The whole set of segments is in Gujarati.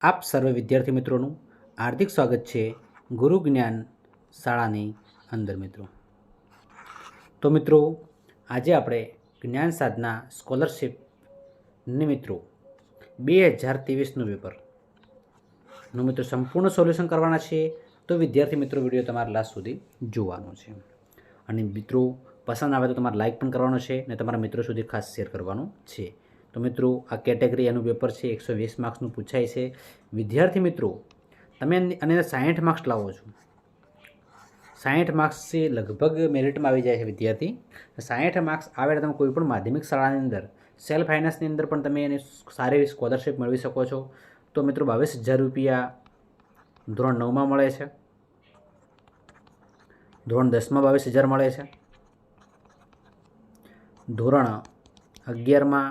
આપ સર્વે વિદ્યાર્થી મિત્રોનું હાર્દિક સ્વાગત છે ગુરુ જ્ઞાન શાળાની અંદર મિત્રો. તો મિત્રો આજે આપણે જ્ઞાન સાધના સ્કોલરશિપની મિત્રો 2023નું પેપરનું મિત્રો સંપૂર્ણ સોલ્યુશન કરવાના છે. તો વિદ્યાર્થી મિત્રો વિડીયો તમારા લાસ્ટ સુધી જોવાનો છે અને મિત્રો પસંદ આવે તો તમારે લાઇક પણ કરવાનો છે અને તમારા મિત્રો સુધી ખાસ શેર કરવાનું છે. તો મિત્રો આ કેટેગરી એનું પેપર છે, 120 માર્ક્સનું પૂછાય છે. વિદ્યાર્થી મિત્રો તમે અને 60 માર્ક્સ લાવો છો. 60 માર્ક્સથી લગભગ મેરિટમાં આવી જાય છે વિદ્યાર્થી. 60 માર્ક્સ આવે એટલે તમે કોઈ પણ માધ્યમિક શાળાની અંદર સેલ્ફ ફાઇનાન્સની અંદર પણ તમે એની સારી એવી સ્કોલરશિપ મેળવી શકો છો. તો મિત્રો 22,000 રૂપિયા ધોરણ 9માં મળે છે, ધોરણ 10માં 22,000 મળે છે, ધોરણ 11માં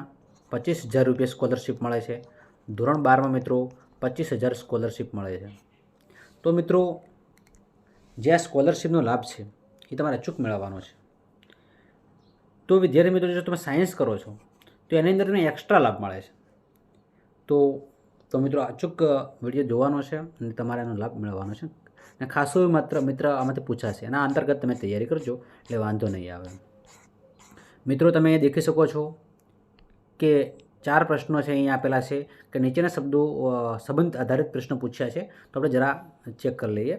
25,000 રૂપિયા સ્કોલરશિપ મળે છે, ધોરણ 12માં મિત્રો 25,000 સ્કોલરશિપ મળે છે. તો મિત્રો જે આ સ્કોલરશિપનો લાભ છે એ તમારે અચૂક મેળવવાનો છે. તો વિદ્યાર્થી મિત્રો જો તમે સાયન્સ કરો છો તો એની અંદર તમને એક્સ્ટ્રા લાભ મળે છે. તો મિત્રો અચૂક વિડીયો જોવાનો છે અને તમારે એનો લાભ મેળવવાનો છે અને ખાસો મિત્ર આમાંથી પૂછાશે. એના અંતર્ગત તમે તૈયારી કરજો એટલે વાંધો નહીં આવે. મિત્રો તમે દેખી શકો છો કે 4 પ્રશ્નો છે અહીંયા આપેલા છે કે નીચેના શબ્દો સંબંધ આધારિત પ્રશ્નો પૂછ્યા છે. તો આપણે જરા ચેક કરી લઈએ.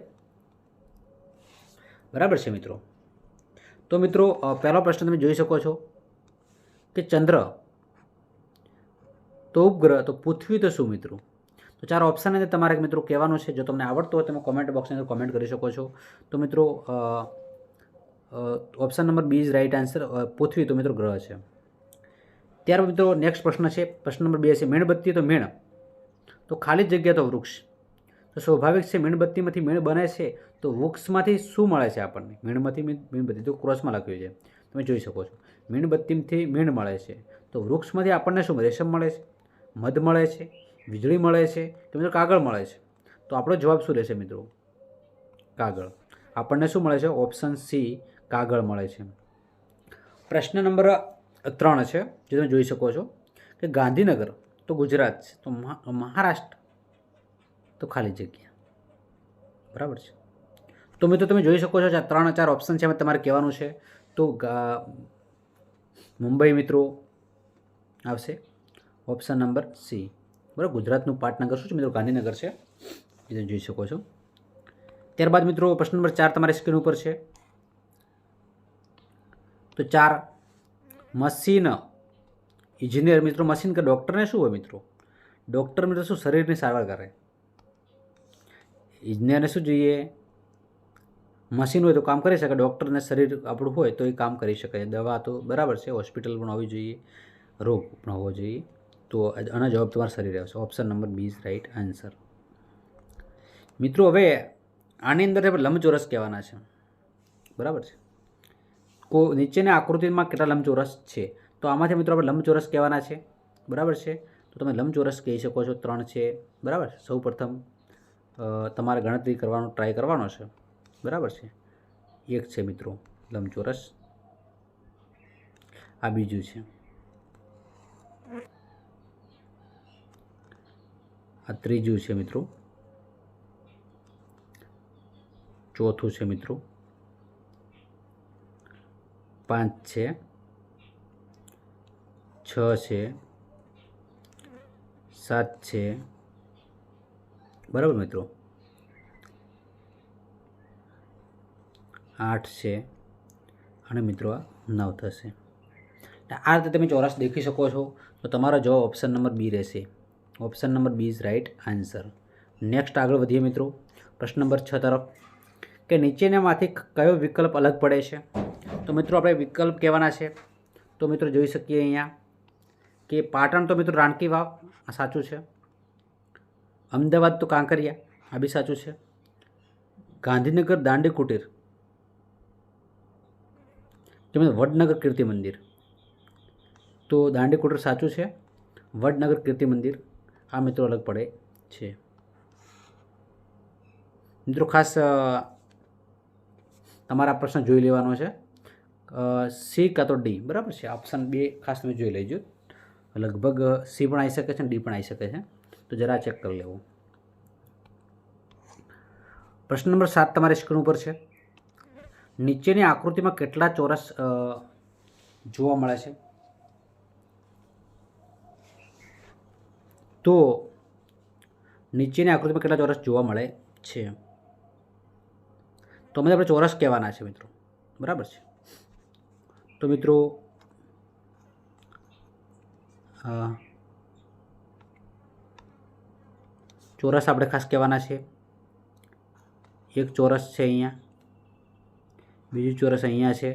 બરાબર છે મિત્રો. તો મિત્રો પહેલો પ્રશ્ન તમે જોઈ શકો છો કે ચંદ્ર તો ઉપગ્રહ તો પૃથ્વી તો શું મિત્રો. તો 4 ઓપ્શન અંદર તમારે મિત્રો કહેવાનું છે. જો તમને આવડતું હોય તમે કોમેન્ટ બોક્સની અંદર કોમેન્ટ કરી શકો છો. તો મિત્રો option number B is right answer. પૃથ્વી તો મિત્રો ગ્રહ છે. ત્યારબાદ મિત્રો નેક્સ્ટ પ્રશ્ન છે, પ્રશ્ન નંબર 2 છે મીણબત્તી તો મીણ તો ખાલી જગ્યા તો વૃક્ષ. તો સ્વાભાવિક છે મીણબત્તીમાંથી મીણ બને છે તો વૃક્ષમાંથી શું મળે છે આપણને. મીણબત્તી તો ક્રોસમાં લખ્યું છે તમે જોઈ શકો છો. મીણબત્તીથી મીણ મળે છે તો વૃક્ષમાંથી આપણને શું રેશમ મળે છે, મધ મળે છે, વીજળી મળે છે કે મિત્રો કાગળ મળે છે. તો આપણો જવાબ શું રહેશે મિત્રો? કાગળ. આપણને શું મળે છે? ઓપ્શન સી કાગળ મળે છે. પ્રશ્ન નંબર 3 છે જે તમે જોઈ શકો છો કે ગાંધીનગર તો ગુજરાત છે તો મહારાષ્ટ્ર તો ખાલી જગ્યા. બરાબર છે. તો મિત્રો તમે જોઈ શકો છો 3-4 ઓપ્શન છે એમાં તમારે કહેવાનું છે. તો મુંબઈ મિત્રો આવશે ઓપ્શન નંબર સી. બરાબર. ગુજરાતનું પાટનગર શું છે મિત્રો? ગાંધીનગર છે જે તમે જોઈ શકો છો. ત્યારબાદ મિત્રો પ્રશ્ન નંબર 4 તમારી સ્ક્રીન ઉપર છે. તો 4 મશીન ઇજનેર મિત્રો મશીન કે ડૉક્ટરને શું હોય મિત્રો? ડૉક્ટર મિત્રો શું શરીરની સારવાર કરે. ઇજનેરને શું જોઈએ? મશીન હોય તો કામ કરી શકે. ડૉક્ટરને શરીર આપણું હોય તો એ કામ કરી શકે. દવા તો બરાબર છે, હોસ્પિટલ પણ હોવી જોઈએ, રોગ પણ હોવો જોઈએ. તો આનો જવાબ તમારા શરીર આવશે. Option number B is right answer. મિત્રો હવે આની અંદર આપણે લંબચોરસ કહેવાના છે. બરાબર છે. નીચેની આકૃતિમાં કેટલા લંબચોરસ છે? તો આમાંથી મિત્રો આપણે લંબચોરસ કહેવાના છે. બરાબર છે. તો તમે લંબચોરસ કહી શકો છો. 3 છે. બરાબર. સૌ પ્રથમ તમારે ગણતરી કરવાનો ટ્રાય કરવાનો છે. બરાબર છે. 1 છે મિત્રો લંબચોરસ, આ બીજું છે, આ ત્રીજું છે મિત્રો, ચોથું છે મિત્રો, 5 છે, 6 છે, 7 છે. બરાબર મિત્રો, 8 છે અને મિત્રો આ 9 થશે. આ રીતે તમે ચોરસ દેખી શકો છો. તો તમારો જવાબ ઓપ્શન નંબર બી રહેશે. Option number B is right answer. Next આગળ વધીએ મિત્રો પ્રશ્ન નંબર 6 તરફ કે નીચેનામાંથી કયો વિકલ્પ અલગ પડે છે? તો મિત્રો આપણે વિકલ્પ કહેવાના છે. તો મિત્રો જોઈ શકીએ અહીંયા કે પાટણ તો મિત્રો રાણકી વાવ, આ સાચું છે. અમદાવાદ તો કાંકરિયા, આ બી સાચું છે. ગાંધીનગર દાંડી કુટીર કે મિત્રો વડનગર કીર્તિ મંદિર. તો દાંડી કુટીર સાચું છે. વડનગર કીર્તિ મંદિર આ મિત્રો અલગ પડે છે. મિત્રો ખાસ તમારા પ્રશ્ન જોઈ લેવાનો છે. સી કાં તો ડી. બરાબર છે. ઓપ્શન 2 ખાસ તમે જોઈ લેજો. લગભગ સી પણ આવી શકે છે અને ડી પણ આવી શકે છે. તો જરા ચેક કરી લેવું. પ્રશ્ન નંબર 7 તમારી સ્ક્રીન ઉપર છે. નીચેની આકૃતિમાં કેટલા ચોરસ જોવા મળે છે? તો નીચેની આકૃતિમાં કેટલા ચોરસ જોવા મળે છે? તો અમે આપણે ચોરસ કહેવાના છે મિત્રો, બરાબર છે. તો મિત્રો ચોરસ આપણે ખાસ કહેવાના છે. એક ચોરસ છે અહીંયા, બીજું ચોરસ અહીંયા છે,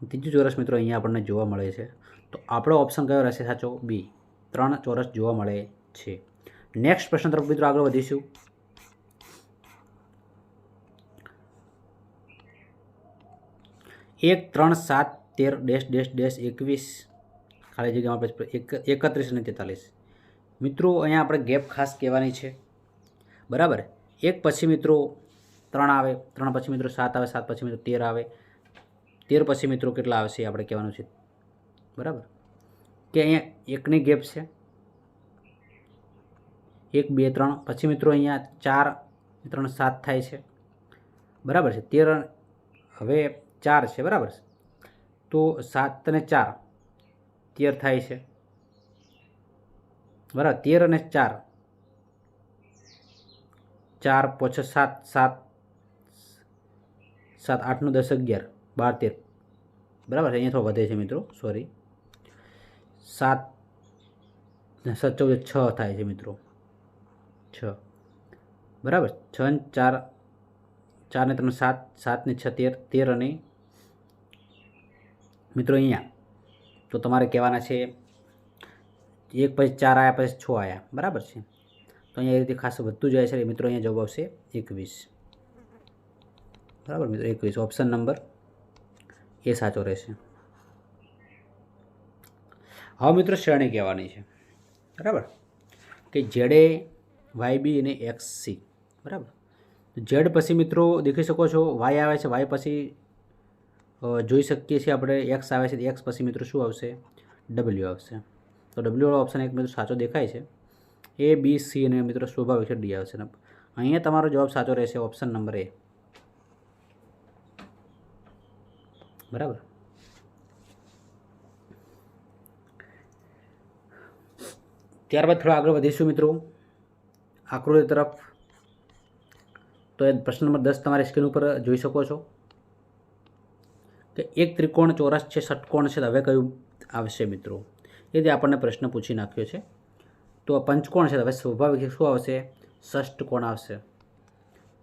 ત્રીજું ચોરસ મિત્રો અહીંયા આપણને જોવા મળે છે. તો આપણો ઓપ્શન કયો રહેશે સાચો? બી, 3 ચોરસ જોવા મળે છે. નેક્સ્ટ પ્રશ્ન તરફ મિત્રો આગળ વધીશું. એક 3 7 13 ડેશ ડેશ ડેશ 21 ખાલી જગ્યામાં 31 અને 43. મિત્રો અહીંયા આપણે ગેપ ખાસ કહેવાની છે, બરાબર. એક પછી મિત્રો 3 આવે, 3 પછી મિત્રો 7 આવે, 7 પછી મિત્રો 13 આવે, 13 પછી મિત્રો કેટલા આવશે એ આપણે કહેવાનું છે, બરાબર. કે અહીંયા એકની ગેપ છે, 1 2 3 પછી મિત્રો અહીંયા 4 3 7 થાય છે, બરાબર છે. 13 હવે 4 છે, બરાબર. તો 7 અને 4 13 થાય છે, બરાબર. 13 અને 4 4 5 7 7 7 8 9 10 11 12 13, બરાબર. અહીંયા થોડો વધે છે મિત્રો, સોરી. 7 7 14 6 થાય છે મિત્રો, 6, બરાબર. 6 ને 4 4 ને 3 7 7 ને 6 13 13 અને મિત્રો અહીંયા તો તમારે કહેવાના છે 1 પછી 4 આવ્યા, પછી 6 આવ્યા, બરાબર છે. તો અહીંયા એ રીતે ખાસ વધતું જાય છે મિત્રો. અહીંયા જવાબ આવશે 21, બરાબર મિત્રો. 21 ઓપ્શન નંબર એ સાચો રહેશે. હવે મિત્રો શ્રેણી કહેવાની છે, બરાબર, કે જેડે YB અને XC, બરાબર. ઝેડ પછી મિત્રો દેખી શકો છો વાય આવે છે, વાય પછી જોઈ શકીએ છીએ આપણે એક્સ આવે છે, એક્સ પછી મિત્રો શું આવશે? ડબલ્યુ આવશે. તો ડબલ્યુ વાળો ઓપ્શન એક મિત્રો સાચો દેખાય છે. એ બી સી અને મિત્રો સ્વાભાવિક છે ડી આવશે. અહીંયા તમારો જવાબ સાચો રહેશે ઓપ્શન નંબર એ, બરાબર. ત્યારબાદ થોડા આગળ વધીશું મિત્રો આકૃતિ તરફ. તો એ પ્રશ્ન નંબર 10 તમારી સ્ક્રીન ઉપર જોઈ શકો છો કે એક ત્રિકોણ ચોરસ છે, ષટકોણ છે. હવે કયું આવશે મિત્રો? એ જે આપણને પ્રશ્ન પૂછી નાખ્યો છે. તો પંચકોણ છે, હવે સ્વાભાવિક શું આવશે? ષષ્ટકોણ આવશે.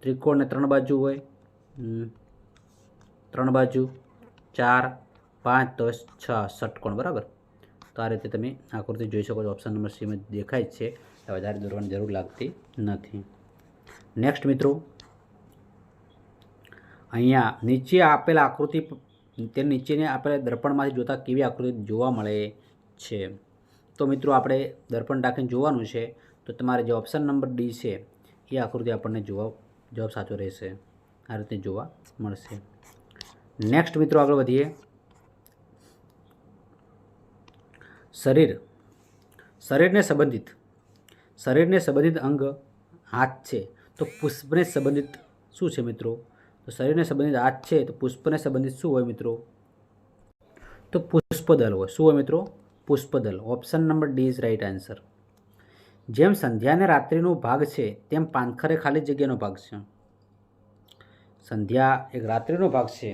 ત્રિકોણને 3 બાજુ હોય, 3 બાજુ 4 5 10 6 ષટકોણ, બરાબર. તો આ રીતે તમે આકૃતિ જોઈ શકો છો. ઓપ્શન નંબર સી દેખાય જ છે, વધારે દોરવાની જરૂર લાગતી નથી. નેક્સ્ટ મિત્રો અહીંયા નીચે આપેલ આકૃતિ તે નીચેને આપણે દર્પણમાંથી જોતા કેવી આકૃતિ જોવા મળે છે? તો મિત્રો આપણે દર્પણ રાખીને જોવાનું છે. તો તમારે જે ઓપ્શન નંબર ડી છે એ આકૃતિ આપણને જવાબ સાચો રહેશે. આ રીતે જોવા મળશે. નેક્સ્ટ મિત્રો આગળ વધીએ. શરીરને સંબંધિત અંગ હાથ છે, તો પુષ્પને સંબંધિત શું છે મિત્રો? તો શરીરને સંબંધિત હાથ છે, તો પુષ્પને સંબંધિત શું હોય મિત્રો? તો પુષ્પદળ હોય. શું હોય મિત્રો? પુષ્પદળ. Option number D is right answer. જેમ સંધ્યા અને રાત્રિનો ભાગ છે, તેમ પાનખર એ ખાલી જગ્યાનો ભાગ છે. સંધ્યા એક રાત્રિનો ભાગ છે,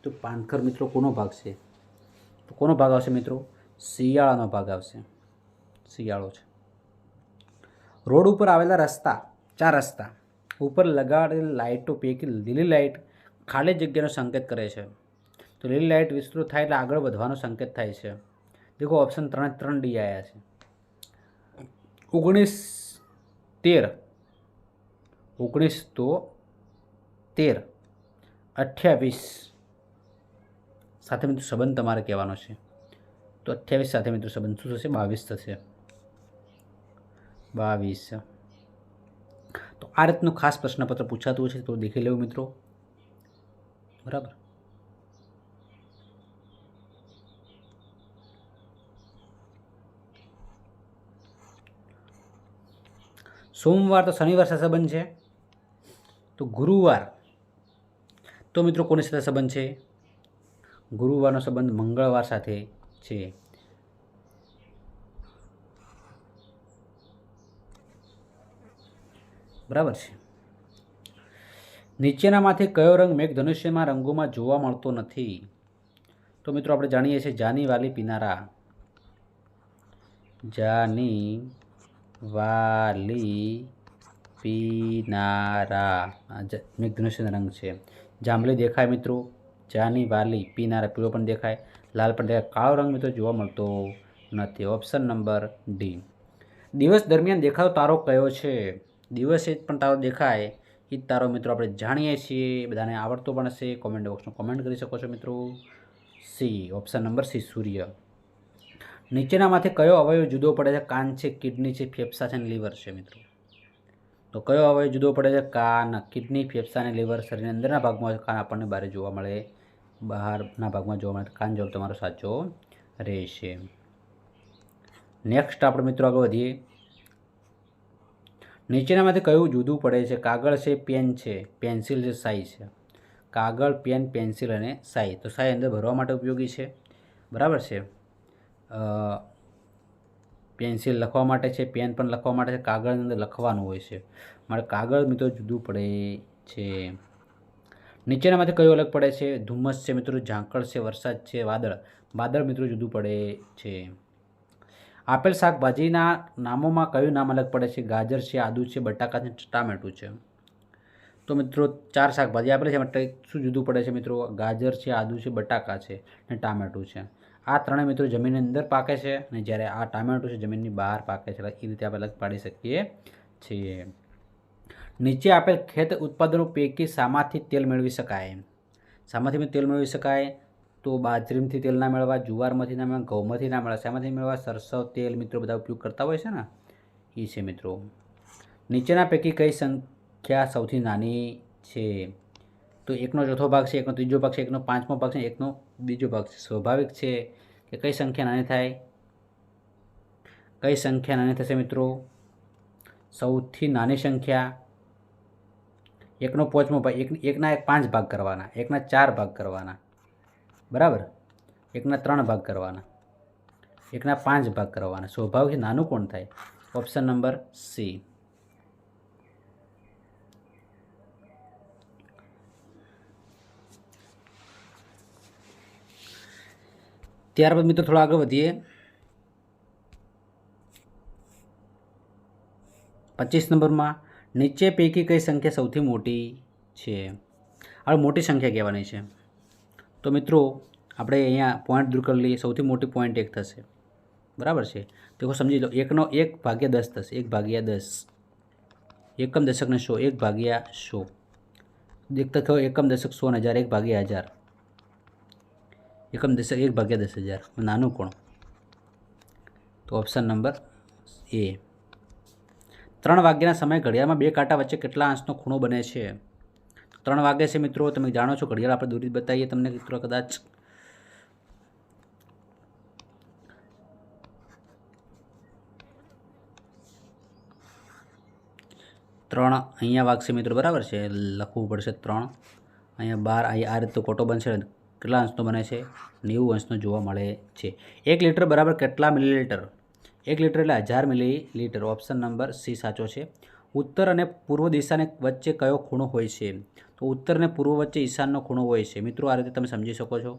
તો પાનખર મિત્રો કોનો ભાગ છે? તો કોનો ભાગ આવશે મિત્રો? શિયાળાનો ભાગ આવશે. શિયાળો છે. રોડ ઉપર આવેલા રસ્તા, 4 રસ્તા ઉપર લગાડેલી લાઇટો પૈકી લીલી લાઇટ ખાલી જગ્યાનો સંકેત કરે છે. તો લીલી લાઇટ વિસ્તૃત થાય એટલે આગળ વધવાનો સંકેત થાય છે. દેખો ઓપ્શન 3 ડી આવ્યા છે. 19 13 19 તો 13 28 સાથે મિત્રો સંબંધ તમારે કહેવાનો છે. તો 28 સાથે મિત્રો સંબંધ શું થશે? 22 થશે. 22. તો આ રીતનું ખાસ પ્રશ્નપત્ર પૂછાતું છે, તો દેખી લેવું મિત્રો, બરાબર. સોમવાર તો શનિવાર સાથે સંબંધ છે. તો ગુરુવાર, તો મિત્રો કોની સાથે સંબંધ છે? ગુરુવારનો સંબંધ મંગળવાર સાથે છે. બરાબર છે. નીચેનામાંથી કયો રંગ મેઘધનુષ્યમાં રંગોમાં જોવા મળતો નથી? તો મિત્રો આપણે જાણીએ છીએ જાની વાલી પીનારા. જાની વાલી પીનારા મેઘધનુષ્યનો રંગ છે. જાંબલી દેખાય મિત્રો, જાની વાલી પીનારા પીળો પણ દેખાય, લાલ પણ દેખાય. કાળો રંગ મિત્રો જોવા મળતો નથી. Option number D. દિવસ દરમિયાન દેખાતો તારો કયો છે? દિવસે પણ તારો દેખાય એ તારો મિત્રો આપણે જાણીએ છીએ, બધાને આવડતો પણ હશે. કોમેન્ટ બોક્સમાં કોમેન્ટ કરી શકો છો મિત્રો. સી, ઓપ્શન નંબર સી, સૂર્ય. નીચેનામાંથી કયો અવયવ જુદો પડે છે? કાન છે, કિડની છે, ફેફસા છે અને લીવર છે મિત્રો. તો કયો અવયવ જુદો પડે છે? કાન, કિડની, ફેફસા અને લીવર. શરીરના અંદરના ભાગમાં કાન આપણને બહાર જોવા મળે, બહારના ભાગમાં જોવા મળે. કાન જવાબ તમારો સાચો રહેશે. નેક્સ્ટ આપણે મિત્રો આગળ વધીએ. નીચેનામાંથી કયું જુદું પડે છે? કાગળ છે, પેન છે, પેન્સિલ છે, શાઈ છે. કાગળ, પેન, પેન્સિલ અને શાઈ. તો શાઈ અંદર ભરવા માટે ઉપયોગી છે, બરાબર છે. પેન્સિલ લખવા માટે છે, પેન પણ લખવા માટે છે. કાગળની અંદર લખવાનું હોય છે, મારે કાગળ મિત્રો જુદું પડે છે. નીચેનામાંથી કયું અલગ પડે છે? ધુમ્મસ છે મિત્રો, ઝાંખળ છે, વરસાદ છે, વાદળ. વાદળ મિત્રો જુદું પડે છે. આપેલ શાકભાજીના નામોમાં કયું નામ અલગ પડે છે? ગાજર છે, આદુ છે, બટાકા છે, ટામેટું છે. તો મિત્રો 4 શાકભાજી આપેલી છે, માટે શું જુદું પડે છે મિત્રો? ગાજર છે, આદુ છે, બટાકા છે અને ટામેટું છે. આ ત્રણેય મિત્રો જમીનની અંદર પાકે છે અને જ્યારે આ ટામેટું છે જમીનની બહાર પાકે છે. એ રીતે આપણે અલગ પાડી શકીએ છીએ. નીચે આપેલ ખેત ઉત્પાદનો પૈકી શામાંથી તેલ મેળવી શકાય? શામાંથી તેલ મેળવી શકાય? તો બાજરીમાંથી તેલ ના મેળવા, જુવારમાંથી ના મેળવા, ઘઉંમાંથી ના મેળવા. શામાંથી મેળવા? સરસવ તેલ મિત્રો બધા ઉપયોગ કરતા હોય છે ને, એ છે મિત્રો. નીચેના પૈકી કઈ સંખ્યા સૌથી નાની છે? તો 1/4 ભાગ છે, 1/3 ભાગ છે, 1/5 ભાગ છે, 1/2 ભાગ છે. સ્વાભાવિક છે કે કઈ સંખ્યા નાની થાય? કઈ સંખ્યા નાની થશે મિત્રો? સૌથી નાની સંખ્યા 1/5 ભાગ. 1ના 5 ભાગ કરવાના, 1ના 4 ભાગ કરવાના, બરાબર. 1ના 3 ભાગ કરવાના, 1ના 5 ભાગ કરવાના. સ્વાભાવિક નાનું કોણ થાય? Option number C. ત્યારબાદ મિત્રો થોડા આગળ વધીએ. 25 નંબરમાં નીચે પૈકી કઈ સંખ્યા સૌથી મોટી છે? હવે મોટી સંખ્યા કહેવાની છે. તો મિત્રો આપણે અહીંયા પોઈન્ટ દૂર કરી લઈએ. સૌથી મોટી પોઈન્ટ 1 થશે, બરાબર છે. તો સમજી લો 1/10 થશે. 1/10. એકમ દશકને 100, 1/100. દેખતા થયો એકમ દશક 100 ને 1000, 1/1000. એકમ દશક 1/10,000. નાનું કોણ? તો ઓપ્શન નંબર એ. 3 વાગ્યાના સમયે ઘડિયાળમાં 2 કાંટા વચ્ચે કેટલા અંશનો ખૂણો બને છે? 3 વાગે છે મિત્રો. તમે જાણો છો ઘડિયાળ આપણે દૂરી બતાવીએ તમને મિત્રો કદાચ. ત્રણ અહીંયા વાગશે મિત્રો, બરાબર છે. લખવું પડશે 3. અહીંયા 12. અહીંયા આ રીતે ખોટો બનશે. કેટલા અંશનો બને છે? 90 અંશનો જોવા મળે છે. 1 લીટર બરાબર કેટલા મિલીલીટર? 1 લીટર એટલે 1000 મિલીલીટર. ઓપ્શન નંબર સી સાચો છે. ઉત્તર અને પૂર્વ દિશાને વચ્ચે કયો ખૂણો હોય છે? તો ઉત્તર અને પૂર્વ વચ્ચે ઈશાનનો ખૂણો હોય છે. મિત્રો આ રીતે તમે સમજી શકો છો.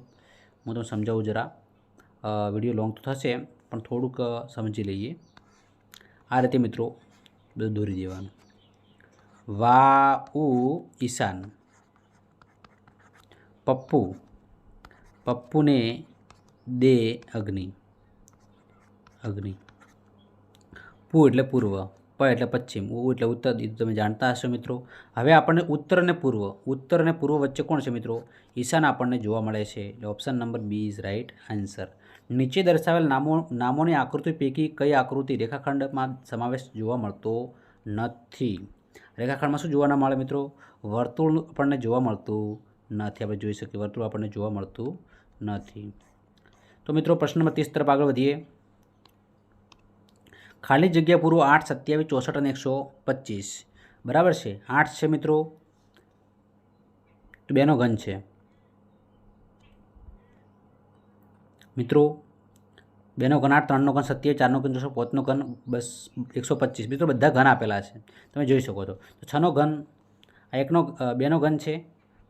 હું તમને સમજાવું જરા. વિડીયો લોંગ તો થશે પણ થોડુંક સમજી લઈએ. આ રીતે મિત્રો બધું દોરી દેવાનું. વા ઉ ઈશાન. પપ્પુ, પપ્પુને દે અગ્નિ. અગ્નિ. પૂ એટલે પૂર્વ, પ એટલે પશ્ચિમ, ઉ એટલે ઉત્તર. તમે જાણતા હશો મિત્રો. હવે આપણને ઉત્તર અને પૂર્વ વચ્ચે કોણ છે મિત્રો? ઈશાન આપણને જોવા મળે છે. એટલે option number B is right answer. નીચે દર્શાવેલ નામોની આકૃતિ પૈકી કઈ આકૃતિ રેખાખંડમાં સમાવેશ જોવા મળતો નથી? રેખાખંડમાં શું જોવા ના મળે મિત્રો? વર્તુળ આપણને જોવા મળતું નથી. આપણે જોઈ શકીએ વર્તુળ આપણને જોવા મળતું નથી. તો મિત્રો પ્રશ્ન નંબર 30 તરફ આગળ વધીએ. ખાલી જગ્યા પૂરો 8, 27, 64 અને 125. બરાબર છે. 8 છે મિત્રો, તો 2નો ઘન છે મિત્રો, 2નો ઘન 8, 3નો ઘન 27, 4નો ઘન 200, 5નો ઘન 125 મિત્રો બધા ઘન આપેલા છે તમે જોઈ શકો છો. તો 6નો ઘન આ 2નો ઘન છે,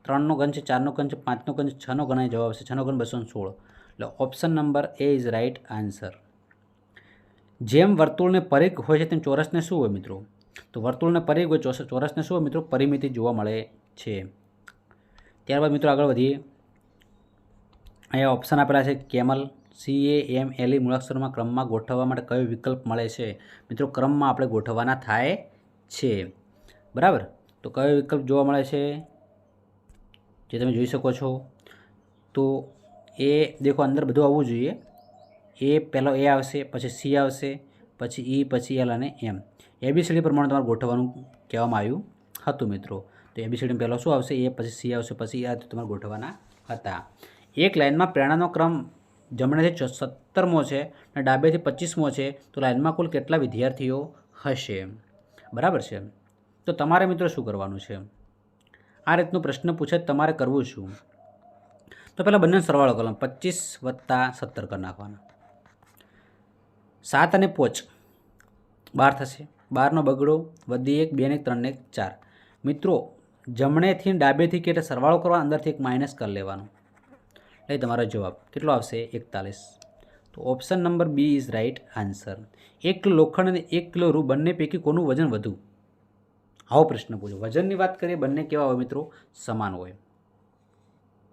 3નો ઘન છે, 4નો ઘન છે, 5નો ઘન છે, 6નો ઘન જવાબ આવશે. 6નો ઘન 216. એટલે option number A is right answer. જેમ વર્તુળને પરિઘ હોય છે તેમ ચોરસને શું હોય મિત્રો? તો વર્તુળને પરિઘ હોય, ચોરસને શું હોય મિત્રો? પરિમિતિ જોવા મળે છે. ત્યારબાદ મિત્રો આગળ વધીએ. અહીંયા ઓપ્શન આપેલા છે કેમલ, CAMLE મૂળાક્ષરોમાં ક્રમમાં ગોઠવવા માટે કયો વિકલ્પ મળે છે? મિત્રો ક્રમમાં આપણે ગોઠવવાના થાય છે, બરાબર. તો કયો વિકલ્પ જોવા મળે છે જે તમે જોઈ શકો છો? તો એ દેખો અંદર બધું આવવું જોઈએ. પહેલો એ આવશે, પછી C આવશે, પછી E, પછી L અને M. ABCD પ્રમાણે તમારે ગોઠવવાનું કહેવામાં આવ્યું હતું મિત્રો. તો ABCD પહેલો શું આવશે? એ, પછી C આવશે, પછી આ તમારે ગોઠવવાના હતા. એક લાઇનમાં પ્રેરણાનો ક્રમ જમણેથી 17મો છે અને ડાબેથી 25મો છે, તો લાઇનમાં કુલ કેટલા વિદ્યાર્થીઓ હશે? બરાબર છે. તો તમારે મિત્રો શું કરવાનું છે? આ રીતનો પ્રશ્ન પૂછે તમારે કરવું શું? તો પહેલાં બંને સરવાળો કરો. 25 + 17 કરી નાખવાના. 7 અને 5 12 થશે. 12નો બગડો, વધી 1, 2 ને 3 ને 4. મિત્રો જમણેથી ડાબેથી કેટલે સરવાળો કરવા, અંદરથી એક માઇનસ કરી લેવાનું. એટલે તમારો જવાબ કેટલો આવશે? 41. તો option number B is right answer. 1 કિલો લોખંડ અને 1 કિલો રૂ બંને પૈકી કોનું વજન વધુ? આવો પ્રશ્ન પૂછો. વજનની વાત કરીએ, બંને કેવા હોય મિત્રો? સમાન હોય,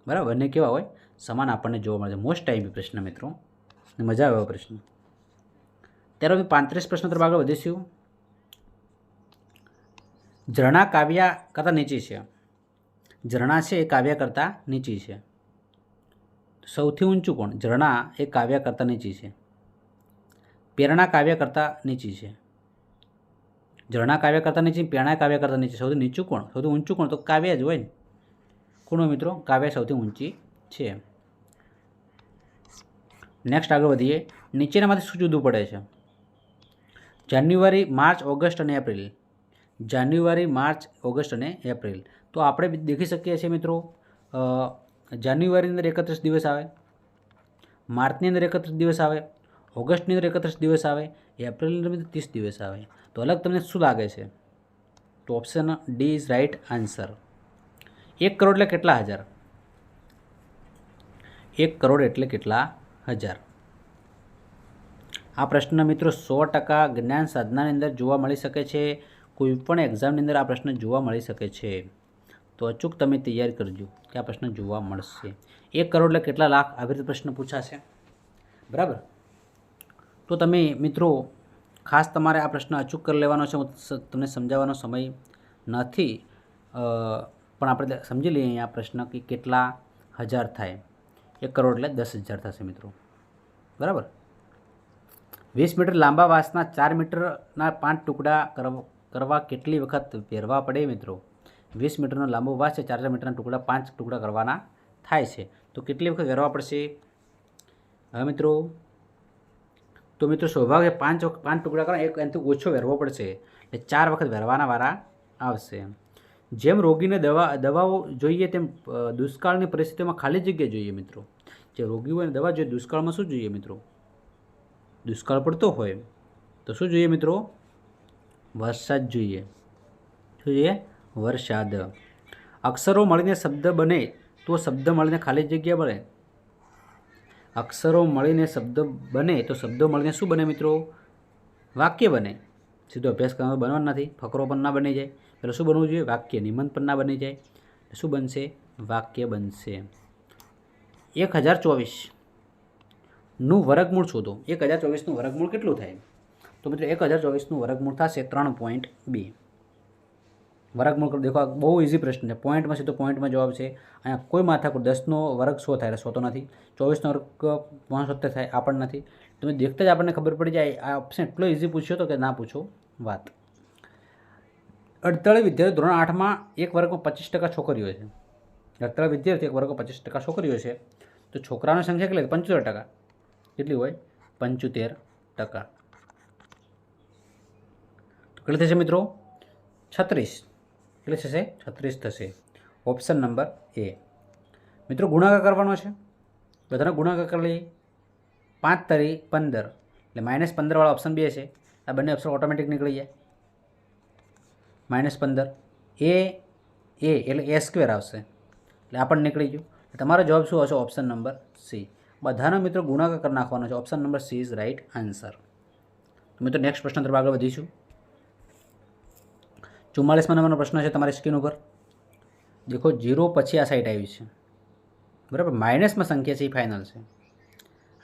બરાબર. બંને કેવા હોય? સમાન આપણને જોવા મળે છે. મોસ્ટ ટાઈમ પ્રશ્ન મિત્રો, મજા આવે એવો પ્રશ્ન. ત્યારબાદ 35 પ્રશ્ન તરફ આગળ વધીશું. ઝરણા કાવ્યા કરતાં નીચી છે. ઝરણા છે એ કાવ્યા કરતાં નીચી છે. સૌથી ઊંચું કોણ? ઝરણા એ કાવ્યા કરતાં નીચી છે. પ્રેરણા કાવ્ય કરતાં નીચી છે. ઝરણા કાવ્ય કરતાં નીચી, પ્રેરણા કાવ્ય કરતાં નીચી. સૌથી નીચું કોણ? સૌથી ઊંચું કોણ? તો કાવ્ય જ હોય ને. કોણ હોય મિત્રો? કાવ્ય સૌથી ઊંચી છે. નેક્સ્ટ આગળ વધીએ. નીચેનામાંથી શું જુદું પડે છે? જાન્યુઆરી, માર્ચ, ઓગસ્ટ અને એપ્રિલ. જાન્યુઆરી, માર્ચ, ઓગસ્ટ અને એપ્રિલ. તો આપણે દેખી શકીએ છીએ મિત્રો, જાન્યુઆરીની અંદર 31 દિવસ આવે, માર્ચની અંદર 31 દિવસ આવે, ઓગસ્ટની અંદર 31 દિવસ આવે, એપ્રિલની અંદર 30 દિવસ આવે. તો અલગ તમને શું લાગે છે? તો option D is right answer. 1 crore એટલે કેટલા હજાર? 1 કરોડ એટલે કેટલા હજાર? આ પ્રશ્ન મિત્રો 100% જ્ઞાન સાધનાની અંદર જોવા મળી શકે છે. કોઈ પણ એક્ઝામની અંદર આ પ્રશ્ન જોવા મળી શકે છે. તો અચૂક તમે તૈયારી કરજો કે આ પ્રશ્ન જોવા મળશે. 1 કરોડ એટલે કેટલા લાખ? આવી રીતે પ્રશ્ન પૂછાશે, બરાબર. તો તમે મિત્રો ખાસ તમારે આ પ્રશ્ન અચૂક કરી લેવાનો છે. હું તમને સમજાવવાનો સમય નથી, પણ આપણે સમજી લઈએ અહીંયા પ્રશ્ન કે કેટલા હજાર થાય. 1 કરોડ એટલે 10,000 થશે મિત્રો, બરાબર. 20 મીટર લાંબા વાંસના 4 મીટરના 5 ટુકડા કરવા કેટલી વખત પહેરવા પડે મિત્રો? 20 મીટરનો લાંબો વાંસ છે, 4 મીટરના ટુકડા 5 ટુકડા કરવાના થાય છે, તો કેટલી વખત પહેરવા પડશે? હવે મિત્રો તો મિત્રો સ્વાભાવિક 5 ટુકડા કરવા, એક એનાથી ઓછો વહેરવો પડશે, એટલે 4 વખત વહેરવાના વારા આવશે. જેમ રોગીને દવાઓ જોઈએ તેમ દુષ્કાળની પરિસ્થિતિમાં ખાલી જગ્યા જોઈએ મિત્રો. જે રોગી હોય દવા જોઈએ, દુષ્કાળમાં શું જોઈએ મિત્રો? દુષ્કાળ પડતો હોય તો શું જોઈએ મિત્રો? વરસાદ જોઈએ. શું જોઈએ? વરસાદ. અક્ષરો મળીને શબ્દ બને તો શબ્દ મળીને ખાલી જગ્યા બને. અક્ષરો મળીને શબ્દ બને તો શબ્દો મળીને શું બને મિત્રો? વાક્ય બને. સીધો અભ્યાસ કરવાનો બનવાનો નથી. ફકરો પણ ના બની જાય. પેલું શું બનવું જોઈએ? વાક્ય. નિબંધ પણ ના બની જાય. શું બનશે? વાક્ય બનશે. 1024નું વર્ગમૂળ શોધો. 1024નું વર્ગમૂળ કેટલું થાય? તો મિત્રો 1024નું વર્ગમૂળ થશે 3.2. વર્ગમૂળ દેખો, બહુ ઇઝી પ્રશ્ન છે. પોઈન્ટમાં સીધો પોઈન્ટમાં જવાબ છે. અહીંયા કોઈ માથાકૂટ. 10નો વર્ગ 100 થાય એટલે 100 તો નથી. 24નો વર્ગ 75 થાય, આ પણ નથી. તમે દેખતા જ આપણને ખબર પડી જાય. આ ઓપ્શન એટલો ઇઝી પૂછ્યો તો કે ના પૂછો વાત. 48 વિદ્યાર્થીઓ ધોરણ 8માં એક વર્ગમાં 25% છોકરીઓ છે. 48 વિદ્યાર્થીઓ એક વર્ગમાં 25% છોકરીઓ છે, તો છોકરાઓની સંખ્યા કેટલી? 75%. કેટલી હોય? 75%. કેટલી થશે મિત્રો? 36. કેટલી થશે? 36 થશે. ઓપ્શન નંબર એ. મિત્રો ગુણાકાર કરવાનો છે, બધાનો ગુણાકાર કરી લઈએ. 5 તરી 15 એટલે -15 ઓપ્શન 2 છે. આ બંને ઓપ્શન ઓટોમેટિક નીકળી જાય. -15 એ એટલે એ સ્ક્વેર આવશે એટલે આ પણ નીકળી ગયું. તમારો જવાબ શું હશે? Option number C. બધાનો મિત્રો ગુણાકાર કરી નાખવાનો છે. Option number C is right answer. મિત્રો નેક્સ્ટ પ્રશ્ન તરફ આગળ વધીશું. 44મા નંબરનો પ્રશ્ન છે તમારી સ્ક્રીન ઉપર. દેખો 0 પછી આ સાઈડ આવી છે, બરાબર. માઇનસમાં સંખ્યા છે એ ફાઇનલ છે.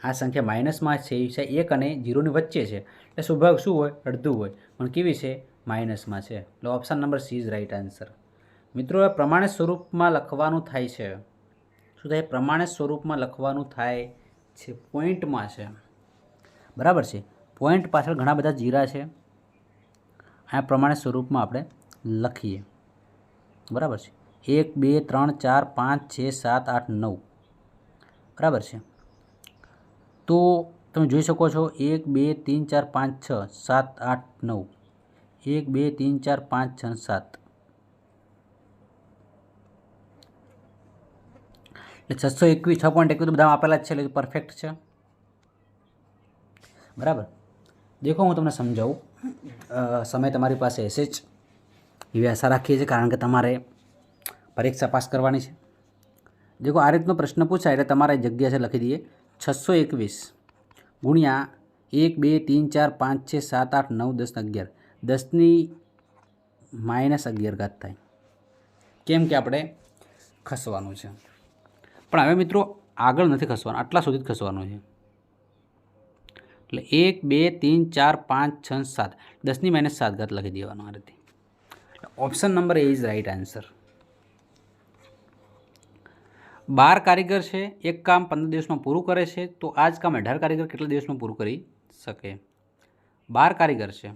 આ સંખ્યા માઇનસમાં છે એ 1 અને 0ની વચ્ચે છે એટલે સ્વાભાવિક શું હોય? અડધું હોય, પણ કેવી છે? માઇનસમાં છે. એટલે option number C is right answer. મિત્રો એ પ્રમાણિત સ્વરૂપમાં લખવાનું થાય છે. શું થાય? પ્રમાણિત સ્વરૂપમાં લખવાનું થાય છે, પોઈન્ટમાં છે, બરાબર છે. પોઈન્ટ પાછળ ઘણા બધા જીરા છે. આ પ્રમાણિત સ્વરૂપમાં આપણે લખીએ, બરાબર છે. 1 2 3 4 5 6 7 8 9, બરાબર છે. તો તમે જોઈ શકો છો 1 2 3 4 5 6 7 8 9, 1 2 3 4 5 6 7 એટલે 621 6.21 બધા આપેલા જ છે એટલે પરફેક્ટ છે, બરાબર. દેખો હું તમને સમજાવું. સમય તમારી પાસે હશે જ એવી આશા રાખીએ છીએ, કારણ કે તમારે પરીક્ષા પાસ કરવાની છે. દેખો આ રીતનો પ્રશ્ન પૂછાય એટલે તમારે જગ્યા છે લખી દઈએ 621 ગુણ્યા 1 2 3 4 5 6 7 8 9 10 11, 10ની -11 થાય. કેમ કે આપણે ખસવાનું છે. પણ હવે મિત્રો આગળ નથી ખસવાનું, આટલા સુધી જ ખસવાનું છે. એટલે 1 2 3 4 5 6 7, 10ની -7 લખી દેવાનું આ રીતે. Option number A is right answer. 12 કારીગર છે, એક કામ 15 દિવસમાં પૂરું કરે છે, તો આ જ કામ 18 કારીગર કેટલા દિવસમાં પૂરું કરી શકે? 12 કારીગર છે,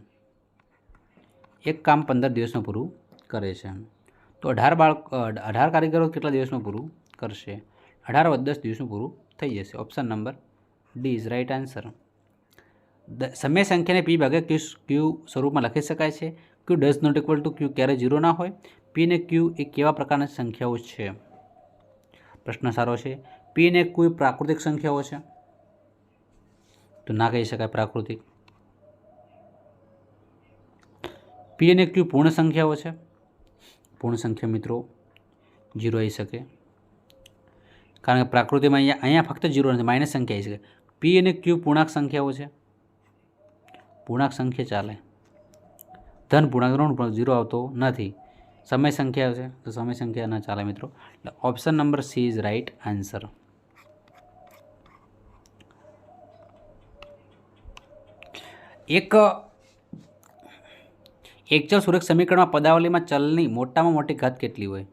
એક કામ 15 દિવસમાં પૂરું કરે છે, તો 18 કારીગરો કેટલા દિવસમાં પૂરું કરશે? 18 + 10 દિવસમાં પૂરું થઈ જશે. Option number D is right answer. સમય સંખ્યાને પી ભાગે ક્યુ સ્વરૂપમાં લખી શકાય છે. Q does not equal to Q ક્યારે 0 ના હોય. પી ને ક્યુ એ કેવા પ્રકારની સંખ્યાઓ છે? પ્રશ્ન સારો છે. પી ને કોઈ પ્રાકૃતિક સંખ્યાઓ છે? તો ના કહી શકાય પ્રાકૃતિક. પી અને ક્યુ પૂર્ણ સંખ્યાઓ છે? પૂર્ણ સંખ્યા મિત્રો 0 આવી શકે, કારણ કે પ્રાકૃતિમાં અહીંયા ફક્ત 0 નથી, માઇનસ સંખ્યા આવી શકે. પી અને ક્યુ પૂર્ણાંક સંખ્યાઓ છે? પૂર્ણાંક સંખ્યા ચાલે. ધન પૂર્ણાંક ઋણ પૂર્ણાંક 0 આવતો નથી. સમય સંખ્યા છે તો સમય સંખ્યા ના ચાલે મિત્રો. એટલે option number C is right answer. એક ચલ સુરેખ સમીકરણમાં પદાવલીમાં ચલની મોટામાં મોટી ઘાત કેટલી હોય?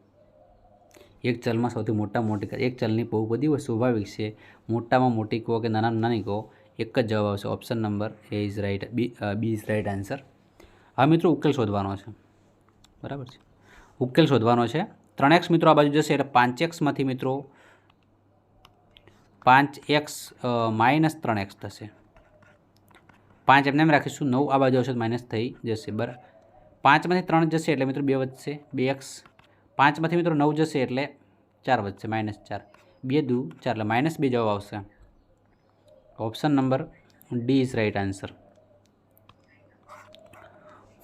એક ચલમાં સૌથી મોટામાં મોટી ઘાત, એક ચલની બહુપદી હોય, સ્વાભાવિક છે. મોટામાં મોટી કહો કે નાનામાં નાની કહો, એક જ જવાબ આવશે. Option number A is right, B is right answer. હવે મિત્રો ઉકેલ શોધવાનો છે, બરાબર છે. ઉકેલ શોધવાનો છે. 3x મિત્રો આ બાજુ જશે એટલે 5xમાંથી મિત્રો 5x - 3x થશે. 5 એમને એમ રાખીશું, 9 આ બાજુ આવશે તો માઇનસ થઈ જશે, બરાબર. 5માંથી 3 જશે એટલે મિત્રો 2 વધશે, 2x. 5માંથી મિત્રો 9 જશે એટલે 4 વધશે, -4. 2 દુ 4 એટલે -2 જવાબ આવશે. Option number D is right answer.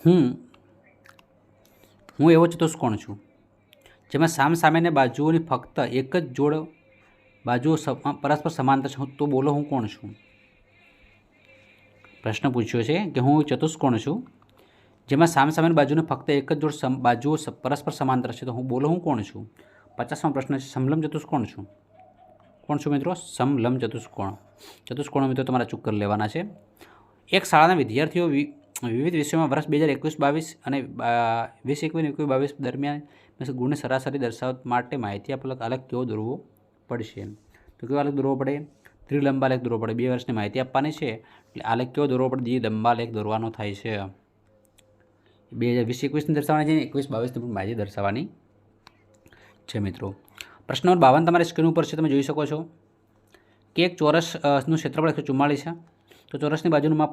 હું એવો ચતુષ્કોણ છું જેમાં સામસામેની બાજુઓની ફક્ત એક જ જોડ બાજુઓ પરસ્પર સમાંતર છે, તો બોલો હું કોણ છું? પ્રશ્ન પૂછ્યો છે કે હું ચતુષ્કોણ છું જેમાં સામસામેની બાજુની ફક્ત એક જ જોડ બાજુઓ પરસ્પર સમાંતર છે, તો હું બોલો હું કોણ છું? 50મો પ્રશ્ન છે, સમલંબ ચતુષ્કોણ છું. કોણ છું મિત્રો? સમલંબ ચતુષ્કોણ. ચતુષ્કોણો મિત્રો તમારા ચૂક કરી લેવાના છે. એક શાળાના વિદ્યાર્થીઓ વિવિધ વિષયોમાં વર્ષ 2021-22 અને 2021-22 દરમિયાન ગુણની સરાસરી દર્શાવવા માટે માહિતી આપેલો આલેખ કેવો દોરવો પડશે? તો કેવો આલેખ દોરવો પડે? ત્રિલંબાલેખ દોરવો પડે. 2 વર્ષની માહિતી આપવાની છે એટલે આલેખ કેવો દોરવો પડે? દ્વિલંબાલેખ દોરવાનો થાય છે. 2020-21ની દર્શાવવાની છે, 21-22ની પણ માહિતી દર્શાવવાની છે મિત્રો. પ્રશ્ન નંબર 52 તમારી સ્ક્રીન ઉપર છે, તમે જોઈ શકો છો કે એક ચોરસનું ક્ષેત્રફળ 144 છે, તો ચોરસની બાજુનું માપ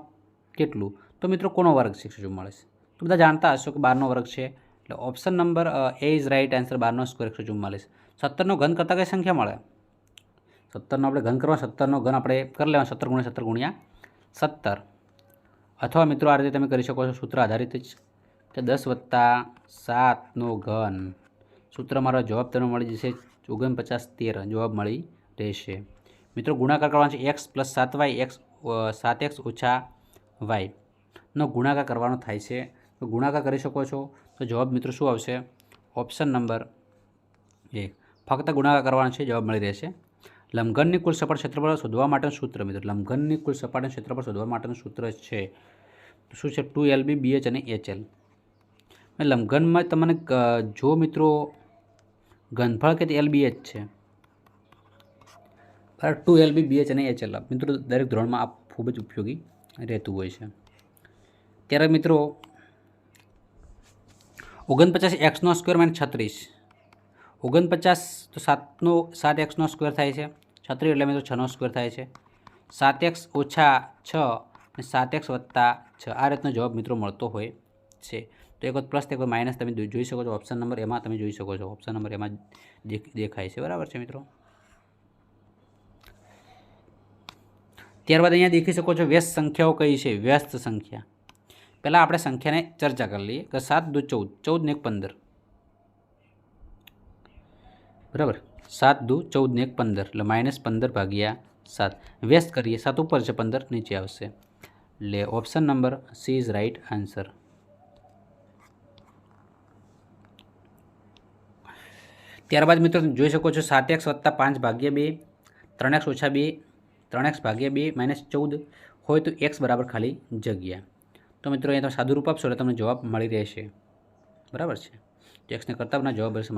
કેટલું? તો મિત્રો કોનો વર્ગ છે 144? તો બધા જાણતા હશો કે 12નો વર્ગ છે, એટલે એટલે option number A is right answer. 12 square 144. 17નો ઘન કરતાં કઈ સંખ્યા મળે? 17નો આપણે ઘન કરવા, 17નો ઘન આપણે કરી લેવાનો 17 × 17 × 17. અથવા મિત્રો આ રીતે તમે કરી શકો છો, સૂત્ર આધારિત જ, કે 10 + 7નો ઘન. સૂત્ર મારો જવાબ તમને મળી જશે 49 13. જવાબ મળી રહેશે. મિત્રો ગુણાકાર કરવાનો છે x + 7y, 7x - y નો ગુણાકાર કરવાનો થાય છે. તો ગુણાકાર કરી શકો છો. તો જવાબ મિત્રો શું આવશે? ઓપ્શન નંબર એ. ફક્ત ગુણાકાર કરવાનો છે, જવાબ મળી રહેશે. લંબઘનની કુલ સપાટ ક્ષેત્રફળ શોધવા માટેનું સૂત્ર મિત્રો, લંબઘનની કુલ સપાટ ક્ષેત્રફળ શોધવા માટેનું સૂત્ર છે શું છે? 2LB BH અને HL. લંબઘનમાં તમને જો મિત્રો ઘનફળ કે તે LBH છે, 2LB BH અને HL મિત્રો દરેક ધોરણમાં આ ખૂબ જ ઉપયોગી રહેતું હોય છે. ત્યારે મિત્રો 49x² - 36. 49 તો 7x² થાય છે, 36 એટલે મિત્રો 6 સ્ક્વેર થાય છે. 7x - 6 અને 7x + 6 આ રીતનો જવાબ મિત્રો મળતો હોય છે. તો એક વખત પ્લસ એક વખત માઇનસ તમે જોઈ શકો છો. ઓપ્શન નંબર એમાં તમે જોઈ શકો છો, ઓપ્શન નંબર એમાં દેખાય છે. બરાબર છે મિત્રો. ત્યારબાદ અહીંયા દેખી શકો છો વ્યસ્ત સંખ્યાઓ કઈ છે? વ્યસ્ત સંખ્યા પહેલાં આપણે સંખ્યાને ચર્ચા કરી લઈએ કે 7 × 2 = 14, 14 × 1 = 15. બરાબર, 7 × 2 = 14 × 1 = 15 એટલે -15/7. વ્યસ્ત કરીએ, 7 ઉપર છે, 15 નીચે આવશે. એટલે option number C is right answer. ત્યારબાદ મિત્રો તમે જોઈ શકો છો 7x + 5/2, 3x - 2, 3x/2 - 14 હોય તો x બરાબર ખાલી જગ્યા. તો મિત્રો અહીંયા તમે સાદું રૂપ આપશો એટલે તમને જવાબ મળી રહેશે. બરાબર છે. તો એક્સને કરતાં આપણા જવાબ રહેશે -3.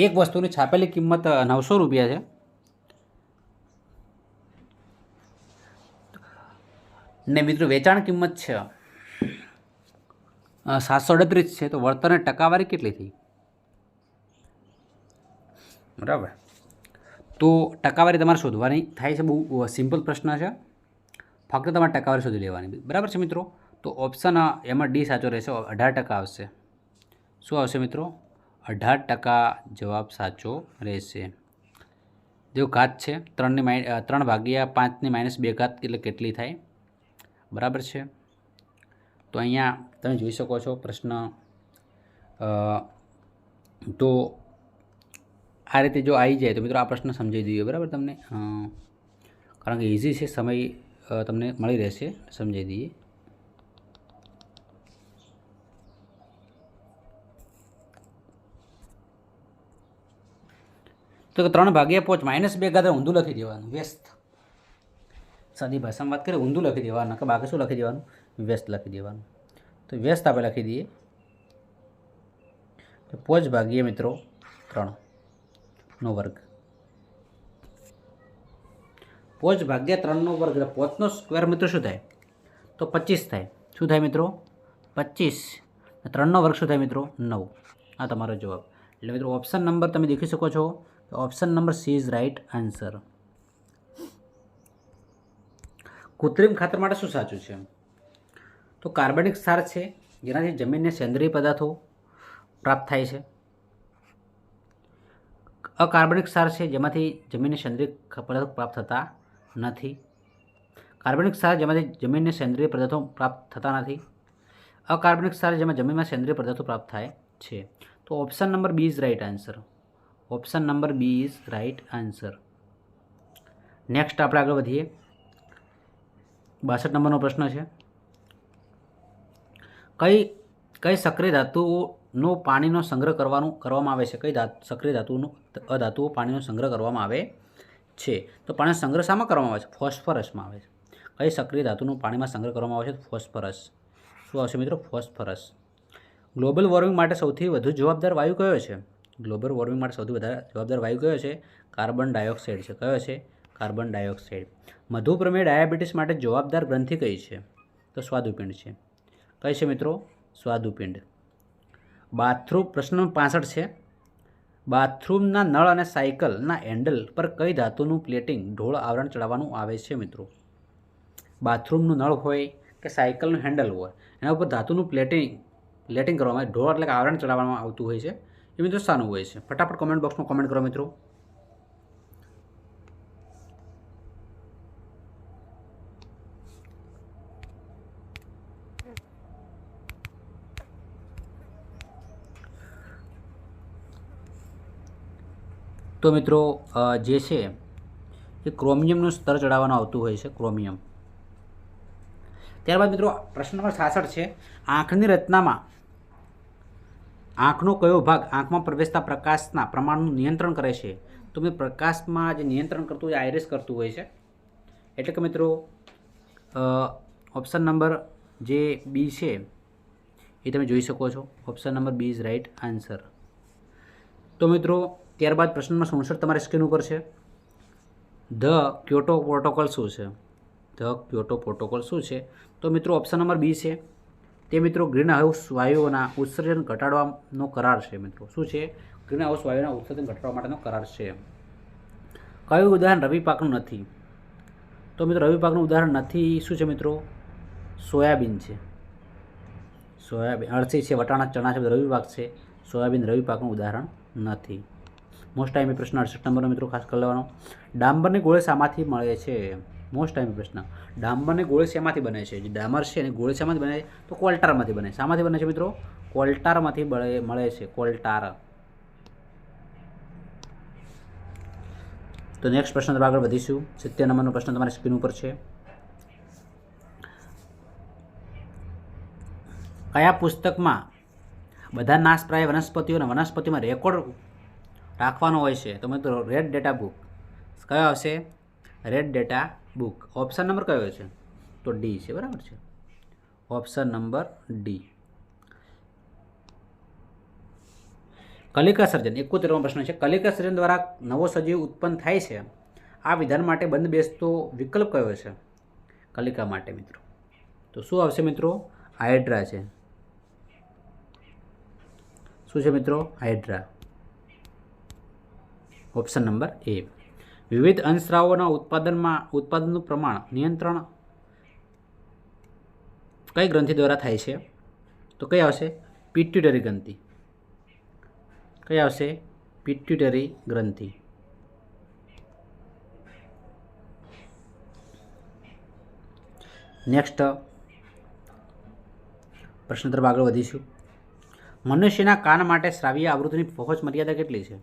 એક વસ્તુની છાપેલી કિંમત 900 રૂપિયા છે ને મિત્રો વેચાણ કિંમત છે 738 છે. તો વળતરની ટકાવારી કેટલી થઈ? બરાબર, તો ટકાવારી તમારે શોધવાની થાય છે. બહુ સિમ્પલ પ્રશ્ન છે, ફક્ત તમારે ટકાવારી શોધી લેવાની. બરાબર છે મિત્રો. તો ઓપ્શન એમાં ડી સાચો રહેશે, 18% આવશે. શું આવશે મિત્રો? 18% જવાબ સાચો રહેશે. જો ઘાત છે 3/5 એટલે કેટલી થાય? બરાબર છે. તો અહીંયા તમે જોઈ શકો છો પ્રશ્ન. તો આ રીતે જો આવી જાય તો મિત્રો આ પ્રશ્ન સમજાવી દઈએ. બરાબર તમને, કારણ કે ઇઝી છે, સમય તમને મળી રહેશે, સમજાવી દઈએ. તો 3/5 -2 ઊંધું લખી દેવાનું, વ્યસ્ત. સાદી ભાષામાં વાત કરીએ ઊંધું લખી દેવાનું, કે બાકી શું લખી દેવાનું? વ્યસ્ત લખી દેવાનું. તો વ્યસ્ત આપણે લખી દઈએ તો 5/ મિત્રો 3નો વર્ગ. 5/3નો વર્ગ એટલે 5નો સ્ક્વેર મિત્રો શું થાય? તો 25 થાય. શું થાય મિત્રો? 25. 3નો વર્ગ શું થાય મિત્રો? 9. આ તમારો જવાબ. એટલે મિત્રો ઓપ્શન નંબર તમે દેખી શકો છો, option number C is right answer. કૃત્રિમ ખાતર માટે શું સાચું છે? તો કાર્બનિક ક્ષાર છે જેનાથી જમીનને સેન્દ્રિય પદાર્થો પ્રાપ્ત થાય છે. અકાર્બનિક ક્ષાર છે જેમાંથી જમીનને સેન્દ્રિય પદાર્થો પ્રાપ્ત થતા નથી. કાર્બનિક ક્ષાર જેમાંથી જમીનને સેન્દ્રિય પદાર્થો પ્રાપ્ત થતા નથી. અકાર્બનિક ક્ષાર જેમાં જમીનમાં સેન્દ્રિય પદાર્થો પ્રાપ્ત થાય છે. તો option number B is right answer. Option number B is right answer. Next આપણે આગળ વધીએ. 62 નંબરનો પ્રશ્ન છે. કઈ સક્રિય ધાતુનો પાણીનો સંગ્રહ કરવામાં આવે છે? કઈ સક્રિય અધાતુઓ પાણીનો સંગ્રહ કરવામાં આવે છે? તો પાણીનો સંગ્રહ શામાં કરવામાં આવે છે? ફોસ્ફરસમાં આવે છે. કઈ સક્રિય ધાતુનો પાણીમાં સંગ્રહ કરવામાં આવે છે? ફોસ્ફરસ. શું આવશે મિત્રો? ફોસ્ફરસ. ગ્લોબલ વોર્મિંગ માટે સૌથી વધુ જવાબદાર વાયુ કયો છે? ગ્લોબલ વોર્મિંગ માટે સૌથી વધારે જવાબદાર વાયુ કયો છે? કાર્બન ડાયોક્સાઇડ છે. કયો છે? Carbon dioxide. મધુપ્રમેય ડાયાબિટીસ માટે જવાબદાર ગ્રંથિ કઈ છે? તો સ્વાદુપિંડ છે. કઈ છે મિત્રો? સ્વાદુપિંડ. બાથરૂમ પ્રશ્ન 65 છે. બાથરૂમના નળ અને સાયકલના હેન્ડલ પર કઈ ધાતુનું પ્લેટિંગ ઢોળ આવરણ ચડાવવાનું આવે છે મિત્રો? બાથરૂમનું નળ હોય કે સાયકલનું હેન્ડલ હોય એના ઉપર ધાતુનું પ્લેટિંગ કરવામાં ઢોળ એટલે કે આવરણ ચડાવવામાં આવતું હોય છે એ મિત્રો શાનું હોય છે? ફટાફટ કોમેન્ટ બોક્સમાં કોમેન્ટ કરો મિત્રો. તો મિત્રો જે છે એ ક્રોમિયમનું સ્તર ચડાવવાનું આવતું હોય છે, ક્રોમિયમ. ત્યારબાદ મિત્રો પ્રશ્ન નંબર 66 છે, આંખની રચનામાં આંખનો કયો ભાગ આંખમાં પ્રવેશતા પ્રકાશના પ્રમાણનું નિયંત્રણ કરે છે? તો મિત્રો પ્રકાશમાં જે નિયંત્રણ કરતું હોય આઇરિસ કરતું હોય છે. એટલે કે મિત્રો ઓપ્શન નંબર જે બી છે એ તમે જોઈ શકો છો. Option number B is right answer. તો મિત્રો ત્યારબાદ પ્રશ્ન નંબર 67 તમારી સ્ક્રીન ઉપર છે. ધ ક્યોટો પ્રોટોકોલ શું છે? ધ ક્યોટો પ્રોટોકોલ શું છે? તો મિત્રો ઓપ્શન નંબર બી છે તે મિત્રો ગ્રીન હાઉસ વાયુઓના ઉત્સર્જન ઘટાડવાનો કરાર છે. મિત્રો શું છે? ગ્રીન હાઉસ વાયુઓના ઉત્સર્જન ઘટાડવા માટેનો કરાર છે. કયું ઉદાહરણ રવિ પાકનું નથી? તો મિત્રો રવિ પાકનું ઉદાહરણ નથી શું છે મિત્રો? સોયાબીન છે. સોયાબીન અળસી છે, વટાણા, ચણા છે, રવિ પાક છે. સોયાબીન રવિ પાકનું ઉદાહરણ નથી. મોસ્ટ ટાઈમી પ્રશ્ન 68 નંબરનો મિત્રો ખાસ કરી લેવાનો. ડાંબરની ગોળી શામાંથી મળે છે? મોસ્ટ ટાઈમી પ્રશ્ન. ડાંબરની ગોળી શેમાંથી બને છે? જે ડામર છે એની ગોળી શેમાંથી બને? તો કોલ્ટારમાંથી બને. શામાંથી બને છે મિત્રો? કોલ્ટારમાંથી મળે છે. કોલ્ટાર. તો નેક્સ્ટ પ્રશ્ન તરફ આગળ વધીશું. 70 નંબરનો પ્રશ્ન તમારી સ્ક્રીન ઉપર છે. કયા પુસ્તકમાં બધા નાશપ્રાય વનસ્પતિઓ અને વનસ્પતિમાં રેકોર્ડ રાખવાનો હોય છે? તો મિત્રો રેડ ડેટા બુક. કયો આવશે? Red data book. Option number કયો છે? તો ડી છે. બરાબર છે. Option number D. કલિકા સર્જન 71મો પ્રશ્ન છે. કલિકા સર્જન દ્વારા નવો સજીવ ઉત્પન્ન થાય છે. આ વિધાન માટે બંધ બેસતો વિકલ્પ કયો છે કલિકા માટે મિત્રો? તો શું આવશે મિત્રો? હાઇડ્રા છે. શું છે મિત્રો? હાઇડ્રા. ઓપ્શન નંબર એ. વિવિધ અંશસ્રાવોના ઉત્પાદનનું પ્રમાણ નિયંત્રણ કઈ ગ્રંથિ દ્વારા થાય છે? તો કઈ આવશે? પિટ્યુટરી ગ્રંથિ. કઈ આવશે? પિટ્યુટરી ગ્રંથિ. નેક્સ્ટ પ્રશ્ન તરફ આગળ વધીશું. મનુષ્યના કાન માટે શ્રાવ્ય આવૃત્તિની પહોંચ મર્યાદા કેટલી છે?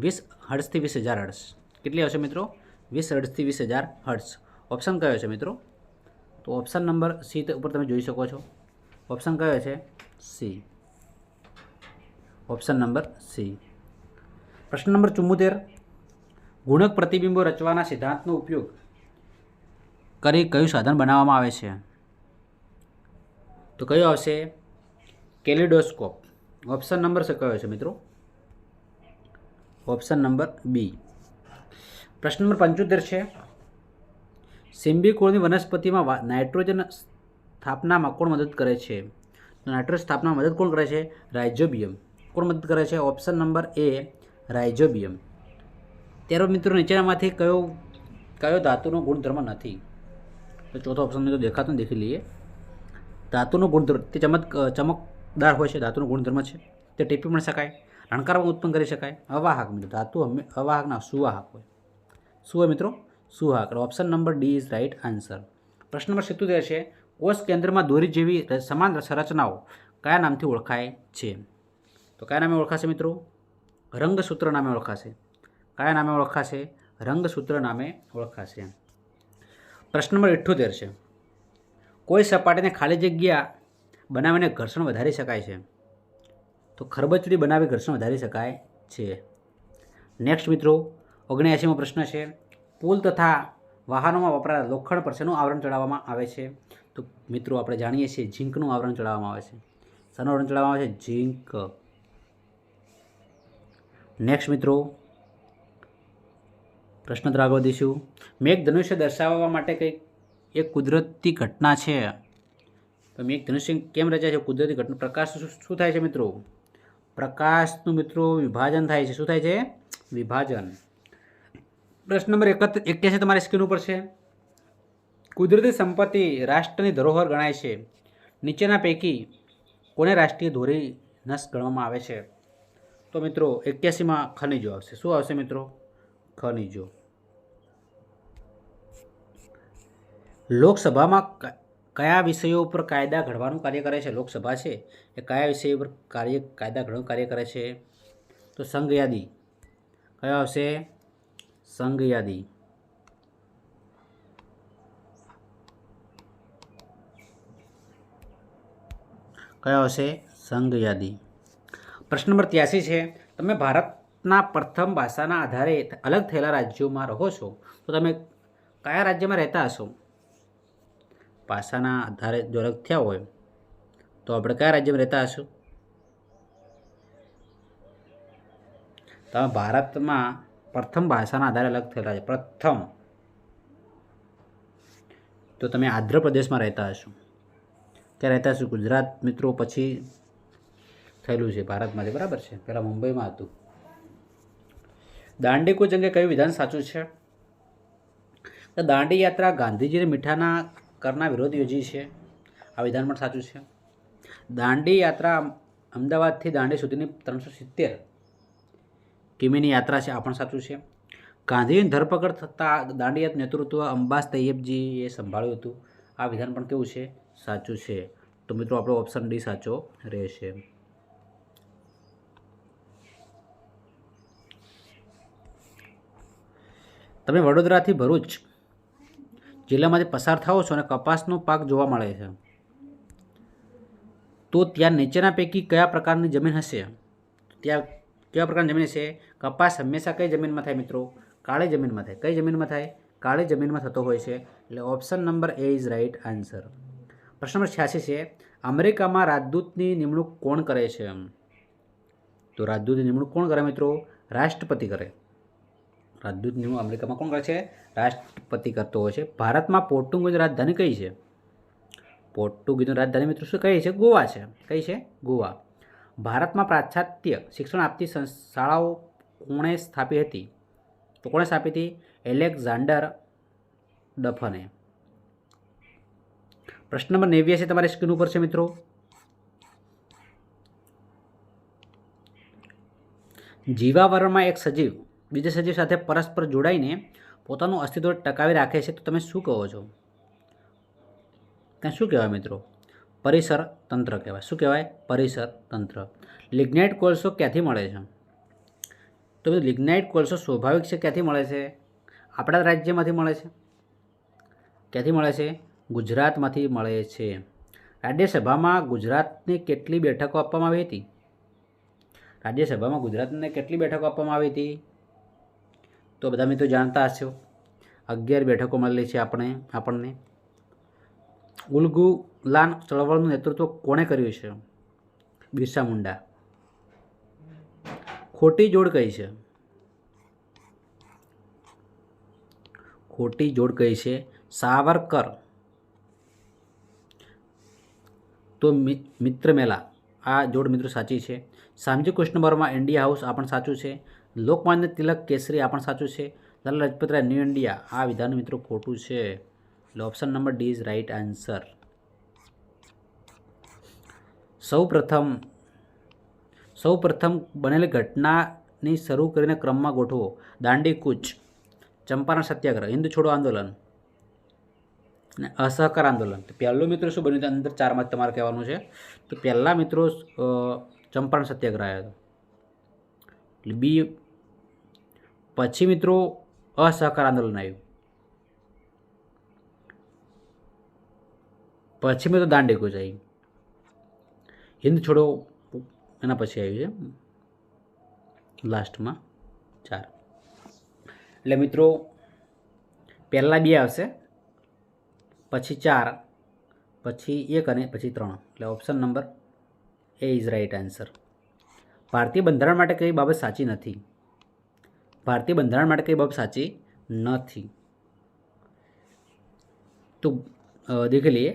20 હર્ટ્ઝથી 20,000 હર્ટ્ઝ. કેટલી આવશે મિત્રો? 20 હર્ટ્ઝથી 20,000 હર્ટ્ઝ. ઓપ્શન કયો છે મિત્રો? તો ઓપ્શન નંબર સી ઉપર તમે જોઈ શકો છો. ઓપ્શન કયો છે? સી. Option number C. પ્રશ્ન નંબર 74. ગુણક પ્રતિબિંબો રચવાના સિદ્ધાંતનો ઉપયોગ કરી કયું સાધન બનાવવામાં આવે છે? તો કયો આવશે? કેલિડોસ્કોપ. ઓપ્શન નંબર કયો છે મિત્રો? Option number B. પ્રશ્ન નંબર 75 છે. સિમ્બિકોળની વનસ્પતિમાં નાઇટ્રોજન સ્થાપનામાં કોણ મદદ કરે છે? તો નાઇટ્રોજન સ્થાપનામાં મદદ કોણ કરે છે? રાઇઝોબિયમ. કોણ મદદ કરે છે? ઓપ્શન નંબર એ રાઇઝોબિયમ. ત્યારબાદ મિત્રો નીચેનામાંથી કયો ધાતુનો ગુણધર્મ નથી? તો ચોથો ઓપ્શન મિત્રો દેખાતું દેખી લઈએ. ધાતુનો ગુણધર્મ તે ચમકદાર હોય છે. ધાતુનો ગુણધર્મ છે તે ટીપી પણ શકાય, રણકારમાં ઉત્પન્ન કરી શકાય. અવાહક મિત્રો ધાતુ અવાહકના સુવાહક હોય. શું હોય મિત્રો? સુવાહક. Option number D is right answer. પ્રશ્ન નંબર 77 છે. કોષ કેન્દ્રમાં દોરી જેવી સમાન સંરચનાઓ કયા નામથી ઓળખાય છે? તો કયા નામે ઓળખાશે મિત્રો? રંગસૂત્ર નામે ઓળખાશે. કયા નામે ઓળખાશે? રંગસૂત્ર નામે ઓળખાશે. પ્રશ્ન નંબર 78 છે. કોઈ સપાટીને ખાલી જગ્યા બનાવીને ઘર્ષણ વધારી શકાય છે? તો ખરબચડી બનાવી ઘર્ષણ વધારી શકાય છે. નેક્સ્ટ મિત્રો 79મો પ્રશ્ન છે. પુલ તથા વાહનોમાં વપરાતા લોખંડ પર શેનું આવરણ ચડાવવામાં આવે છે? તો મિત્રો આપણે જાણીએ છીએ ઝીંકનું આવરણ ચડાવવામાં આવે છે. શાનું આવરણ ચડાવવામાં આવે છે? ઝીંક. નેક્સ્ટ મિત્રો પ્રશ્ન તરફ આગળ વધીશું. મેઘધનુષ્ય દર્શાવવા માટે કંઈક એક કુદરતી ઘટના છે. તો મેઘધનુષ્ય કેમ રચાય છે? કુદરતી ઘટના. પ્રકાશ શું થાય છે મિત્રો? પ્રકાશનું મિત્રો વિભાજન થાય છે. શું થાય છે? વિભાજન. પ્રશ્ન નંબર 81 તમારી સ્ક્રીન ઉપર છે. કુદરતી સંપત્તિ રાષ્ટ્રની ધરોહર ગણાય છે. નીચેના પૈકી કોને રાષ્ટ્રીય ધોરીનસ ગણવામાં આવે છે? તો મિત્રો 81માં ખનિજો આવશે. શું આવશે મિત્રો? ખનિજો. લોકસભામાં કયા વિષયો ઉપર કાયદા ઘડવાનું કાર્ય કરે છે? લોકસભા છે એ કયા વિષય ઉપર કાયદા ઘડવાનું કાર્ય કરે છે? તો સંઘ યાદી. કયો આવશે? સંઘ યાદી. કયો આવશે? સંઘ યાદી. પ્રશ્ન નંબર 83 છે. તમે ભારતના પ્રથમ ભાષાના આધારે અલગ થયેલા રાજ્યોમાં રહો છો, તો તમે કયા રાજ્યમાં રહેતા હશો? ભાષાના આધારે જો અલગ થયા હોય તો આપણે કયા રાજ્યમાં રહેતા હશું? તમે ભારતમાં પ્રથમ ભાષાના આધારે અલગ થયેલા છે પ્રથમ, તો તમે આંધ્રપ્રદેશમાં રહેતા હશો. ક્યાં રહેતા હશો? ગુજરાત મિત્રો પછી થયેલું છે ભારતમાંથી, બરાબર છે. પહેલાં મુંબઈમાં હતું. દાંડી કૂચ અંગે કયું વિધાન સાચું છે? તો દાંડી યાત્રા ગાંધીજીને મીઠાના કરના વિરોધ યોજી છે. આ વિધાન પણ સાચું છે. દાંડી યાત્રા અમદાવાદથી દાંડી સુધીની 370 કિમીની યાત્રા છે. આ પણ સાચું છે. ગાંધીજીની ધરપકડ થતાં દાંડી યાત્રાનું નેતૃત્વ અંબાસ તૈયબજીએ સંભાળ્યું હતું. આ વિધાન પણ કેવું છે? સાચું છે. તો મિત્રો આપણો ઓપ્શન ડી સાચો રહેશે. તમે વડોદરાથી ભરૂચ જિલ્લામાંથી પસાર થાઓ છો અને કપાસનો પાક જોવા મળે છે, તો ત્યાં નીચેના પૈકી કયા પ્રકારની જમીન હશે? ત્યાં કેવા પ્રકારની જમીન હશે? કપાસ હંમેશા કઈ જમીનમાં થાય મિત્રો? કાળી જમીનમાં થાય. કઈ જમીનમાં થાય? કાળી જમીનમાં થતો હોય છે. એટલે option number A is right answer. પ્રશ્ન નંબર 86 છે. અમેરિકામાં રાજદૂતની નિમણૂક કોણ કરે છે? તો રાજદૂતની નિમણૂક કોણ કરે મિત્રો? રાષ્ટ્રપતિ કરે. રાજદૂત નિમણૂક અમેરિકામાં કોણ કરે છે? રાષ્ટ્રપતિ કરતો હોય છે. ભારતમાં પોર્ટુગીઝની રાજધાની કઈ છે? પોર્ટુગીઝની રાજધાની મિત્રો શું કઈ છે? ગોવા છે. કઈ છે? ગોવા. ભારતમાં પાશ્ચાત્ય શિક્ષણ આપતી શાળાઓ કોણે સ્થાપી હતી? તો કોણે સ્થાપી હતી? એલેક્ઝાન્ડર ડફને. પ્રશ્ન નંબર 89 તમારી સ્ક્રીન ઉપર છે મિત્રો. જીવાવરણમાં એક સજીવ બીજા સજીવ સાથે પરસ્પર જોડાઈને પોતાનું અસ્તિત્વ ટકાવી રાખે છે, તો તમે શું કહો છો? ત્યાં શું કહેવાય મિત્રો? પરિસર તંત્ર કહેવાય. શું કહેવાય? પરિસર તંત્ર. લિગ્નાઇટ કોલસો ક્યાંથી મળે છે? તો લિગ્નાઇટ કોલસો સ્વાભાવિક છે. ક્યાંથી મળે છે? આપણા રાજ્યમાંથી મળે છે. ક્યાંથી મળે છે? ગુજરાતમાંથી મળે છે. રાજ્યસભામાં ગુજરાતને કેટલી બેઠકો આપવામાં આવી હતી? રાજ્યસભામાં ગુજરાતને કેટલી બેઠકો આપવામાં આવી હતી? તો બધા મિત્રો જાણતા હશો. 11 બેઠકો મળેલી છે આપણને. ઉલગુલાન ચળવળનું નેતૃત્વ કોણે કર્યું છે? બિરસા મુંડા. ખોટી જોડ કઈ છે? ખોટી જોડ કઈ છે? સાવરકર. તો મિત્ર મેલા. આ જોડ મિત્રો સાચી છે. શામજી કૃષ્ણ વર્મા ઇન્ડિયા હાઉસ આ પણ સાચું છે. લોકમાન્ય તિલક કેસરી આ પણ સાચું છે. લાલા લજપત રાય ન્યૂ ઇન્ડિયા આ વિધાન મિત્રો ખોટું છે. એટલે option number D is right answer. સૌપ્રથમ બનેલી ઘટનાની શરૂ કરીને ક્રમમાં ગોઠવો. દાંડી કૂચ, ચંપારણ સત્યાગ્રહ, હિન્દ છોડો આંદોલન અને અસહકાર આંદોલન. તો પહેલું મિત્રો શું બન્યું? અંદર 4માં તમારે કહેવાનું છે. તો પહેલાં મિત્રો ચંપારણ સત્યાગ્રહ આવ્યો હતો. એટલે બી. પછી મિત્રો અસહકાર આંદોલન આવ્યું. પછી મિત્રો દાંડી કૂચ આવી. હિન્દ છોડો એના પછી આવ્યું છે લાસ્ટમાં 4. એટલે મિત્રો પહેલાં 2 આવશે, પછી 4, પછી 1 અને પછી 3. એટલે option number A is right answer. ભારતીય બંધારણ માટે કઈ બાબત સાચી નથી? ભારતીય બંધારણ માટે કઈ બાબત સાચી નથી? તો દેખી લઈએ.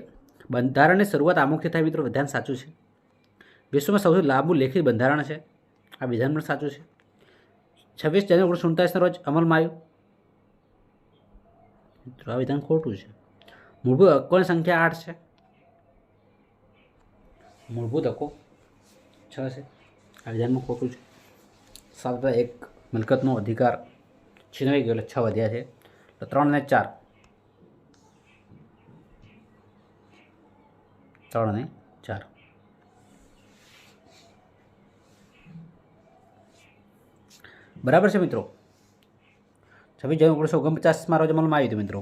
બંધારણની શરૂઆત આમુખથી થાય મિત્રો. વિધાન સાચું છે. વિશ્વમાં સૌથી લાંબુ લેખિત બંધારણ છે. આ વિધાન પણ સાચું છે. 26 જાન્યુઆરી 1947 રોજ અમલમાં આવ્યું. મિત્રો આ વિધાન ખોટું છે. મૂળભૂત હક્કોની સંખ્યા 8 છે. મૂળભૂત હક્કો 6 છે. આ વિધાનમાં ખોટું છે. 7 એક મિલકતનો અધિકાર છીનવાઈ ગયો એટલે 6 વધ્યા છે. તો 3 અને 4. 3 અને 4. બરાબર છે મિત્રો. 26 જાન્યુઆરી 1949 રોજ અમલમાં આવ્યું હતું મિત્રો.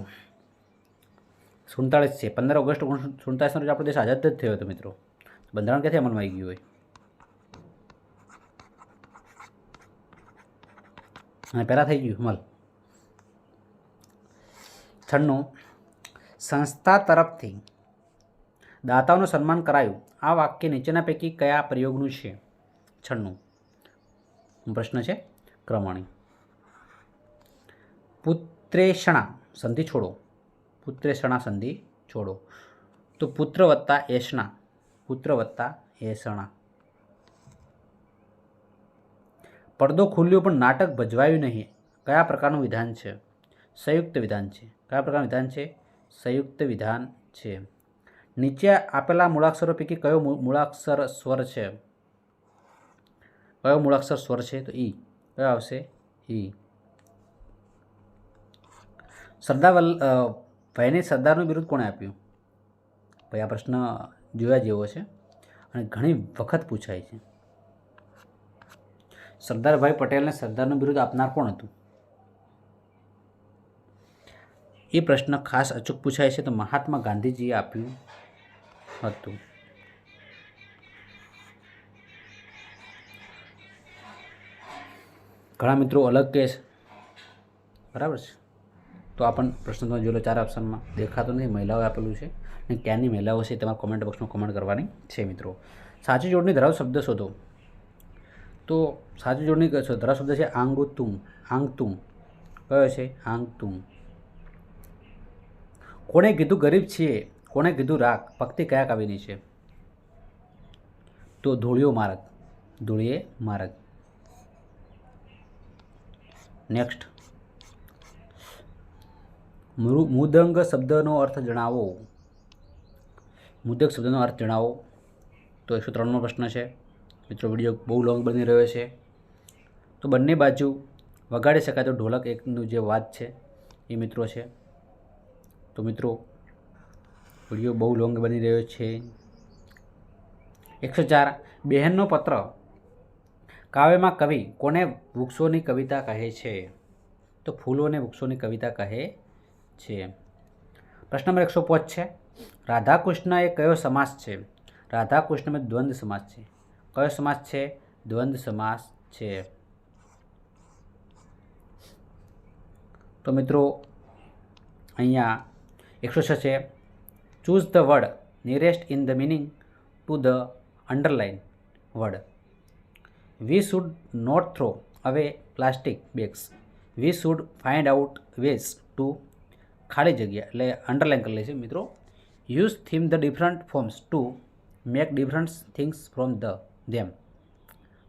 47 છે. 15 ઓગસ્ટ 1947 રોજ આપણો દેશ આઝાદ જ થયો હતો મિત્રો. બંધારણ ક્યાંથી અમલમાં આવી ગયું હોય? અને પહેલાં થઈ ગયું અમલ. 96 સંસ્થા તરફથી દાતાઓનું સન્માન કરાયું. આ વાક્ય નીચેના પૈકી કયા પ્રયોગનું છે? 96 પ્રશ્ન છે ક્રમણી. પુત્રેષણા સંધિ છોડો. પુત્રેષણા સંધિ છોડો. તો પુત્ર વત્તા એષણા. પુત્ર વત્તા એષણા. પડદો ખુલ્યો પણ નાટક ભજવાયું નહીં. કયા પ્રકારનું વિધાન છે? સંયુક્ત વિધાન છે. કયા પ્રકારનું વિધાન છે? સંયુક્ત વિધાન છે. નીચે આપેલા મૂળાક્ષરો પૈકી કયો મૂળાક્ષર સ્વર છે? કયો મૂળાક્ષર સ્વર છે? તો ઈ. કયો આવશે? ઈ. ભાઈને સરદારનું બિરુદ કોણે આપ્યું? ભાઈ આ પ્રશ્ન જોયા જેવો છે અને ઘણી વખત પૂછાય છે. સરદારભાઈ પટેલને સરદારનું બિરુદ આપનાર કોણ હતું? એ પ્રશ્ન ખાસ અચૂક પૂછાય છે. તો મહાત્મા ગાંધીજીએ આપ્યું હતું. ઘણા મિત્રો અલગ કહે છે. બરાબર છે. તો આ પણ પ્રશ્ન તમે જોઈ લો. 4 ઓપ્શનમાં દેખાતો નથી. મહિલાઓએ આપેલું છે અને ક્યાંની મહિલાઓ છે તમારા કોમેન્ટ બોક્સમાં કોમેન્ટ કરવાની છે મિત્રો. સાચી જોડણી ધરાવતો શબ્દ શોધો. તો સાચી જોડણી ધરાવતો શબ્દ છે આંગતુમ. આંગતુમ કયો છે? આંગતુમ. કોણે કીધું ગરીબ છીએ, કોણે કીધું રાખ પંક્તિ કયા કવિની છે? તો ધૂળિયો માર્ગ. ધૂળિયે માર્ગ. નેક્સ્ટ. મૃદંગ શબ્દનો અર્થ જણાવો. મૃદંગ શબ્દનો અર્થ જણાવો. તો 103નો પ્રશ્ન છે મિત્રો. વિડીયો બહુ લોંગ બની રહ્યો છે. તો બંને બાજુ વગાડી શકાય તો ઢોલક એકનું જે વાત છે એ મિત્રો છે. તો મિત્રો વિડીયો બહુ લોંગ બની રહ્યો છે. 104 બહેનનો પત્ર કાવ્યમાં કવિ કોને વૃક્ષોની કવિતા કહે છે? તો ફૂલોને વૃક્ષોની કવિતા કહે છે. પ્રશ્ન નંબર 105 છે રાધાકૃષ્ણ એ કયો સમાસ છે? રાધાકૃષ્ણમાં દ્વંદ્વ સમાસ છે. કયો સમાસ છે? દ્વંદ્વ સમાસ છે. તો મિત્રો અહીંયા 106 છે choose the word nearest in the meaning to the underline word. We should not throw away plastic bags. We should find out ways to ખાલી જગ્યા એટલે અંડરલાઇન કરી લે છે મિત્રો. Use them the different forms to make different things from the them.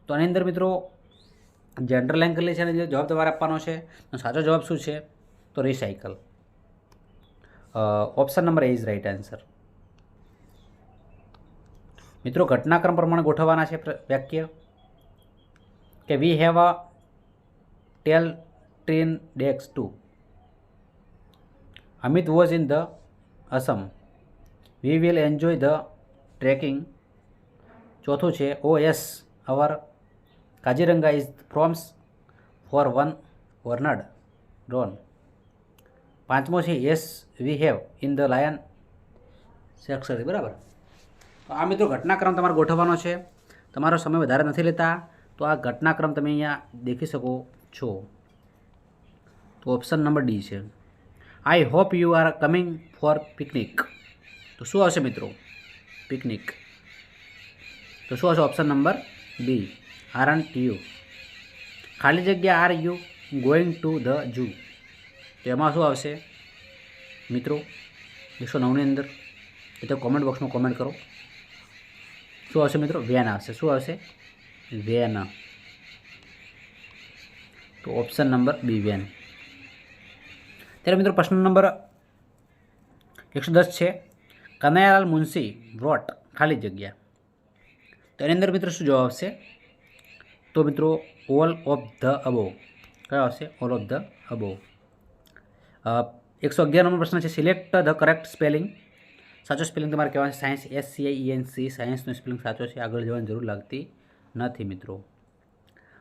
તો આની અંદર મિત્રો જે અંડરલાઇન કરેલી છે અને જે જવાબ તમારે આપવાનો છે તો સાચો જવાબ શું છે? તો recycle. Option number A is right answer. મિત્રો ઘટનાક્રમ પ્રમાણે ગોઠવવાના છે વાક્ય કે we have a tell train decks to. Amit was in the Assam. We will enjoy the trekking. ચોથું છે oh yes our Kaziranga is famous for one horned rhino. પાંચમો છે yes we have in the lion sanctuary. બરાબર. તો આ મિત્રો ઘટનાક્રમ તમારે ગોઠવવાનો છે. તમારો સમય વધારે નથી લેતા તો આ ઘટનાક્રમ તમે અહીંયા દેખી શકો છો. તો ઓપ્શન નંબર ડી છે I hope you are coming for picnic. તો શું આવશે મિત્રો? પિકનિક. તો શું આવશે? Option number B aren't you. ખાલી જગ્યા are you going to the zoo. તો એમાં શું આવશે મિત્રો? 109ની અંદર એ તો કોમેન્ટ બોક્સમાં કોમેન્ટ કરો. શું આવશે મિત્રો? વેન આવશે. શું આવશે? વેન. તો ઓપ્શન નંબર બી વેન. ત્યારે મિત્રો પ્રશ્ન નંબર 110 છે, કનૈયાલાલ મુનશી વ્રોટ ખાલી જગ્યા. તો એની અંદર મિત્રો શું જવાબ આવશે? તો મિત્રો ઓલ ઓફ ધ અબોવ. કયો આવશે? All of the above. 111 number પ્રશ્ન છે, સિલેક્ટ ધ કરેક્ટ સ્પેલિંગ. સાચો સ્પેલિંગ તમારે કહેવાનું છે સાયન્સ, SCIENC. સાયન્સનો સ્પેલિંગ સાચો છે, આગળ જવાની જરૂર લાગતી નથી મિત્રો.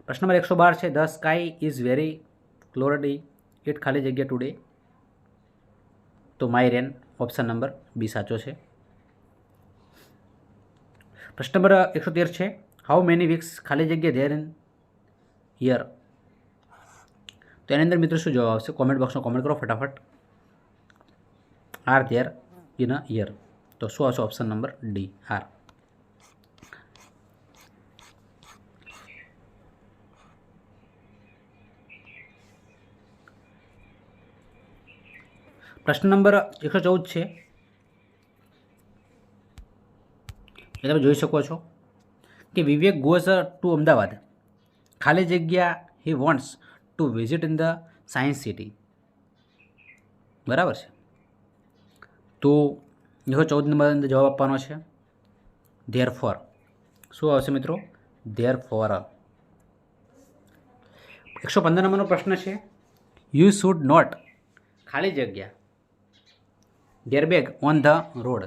પ્રશ્ન નંબર 112 છે, the sky is very cloudy it ખાલી જગ્યા ટુડે. તો may rain. Option number B સાચો છે. પ્રશ્ન નંબર 113 છે, હાઉ મેની વીક્સ ખાલી જગ્યા ધેર ઇન યર. તો એની અંદર મિત્રો શું જવાબ આવશે? કોમેન્ટ બોક્સમાં કોમેન્ટ કરો ફટાફટ. Are there in a year. તો શું આવશે? Option number D, are. પ્રશ્ન નંબર 114 છે, એ તમે જોઈ શકો છો કે વિવેક ગોઝ ટુ અમદાવાદ ખાલી જગ્યા he wants to visit in the science city. બરાબર છે. તો 114 નંબર અંદર જવાબ આપવાનો છે ધેર ફોર. શું આવશે મિત્રો? There four. 115 નંબરનો પ્રશ્ન છે, યુ શુડ નોટ ખાલી જગ્યા there bag on the road.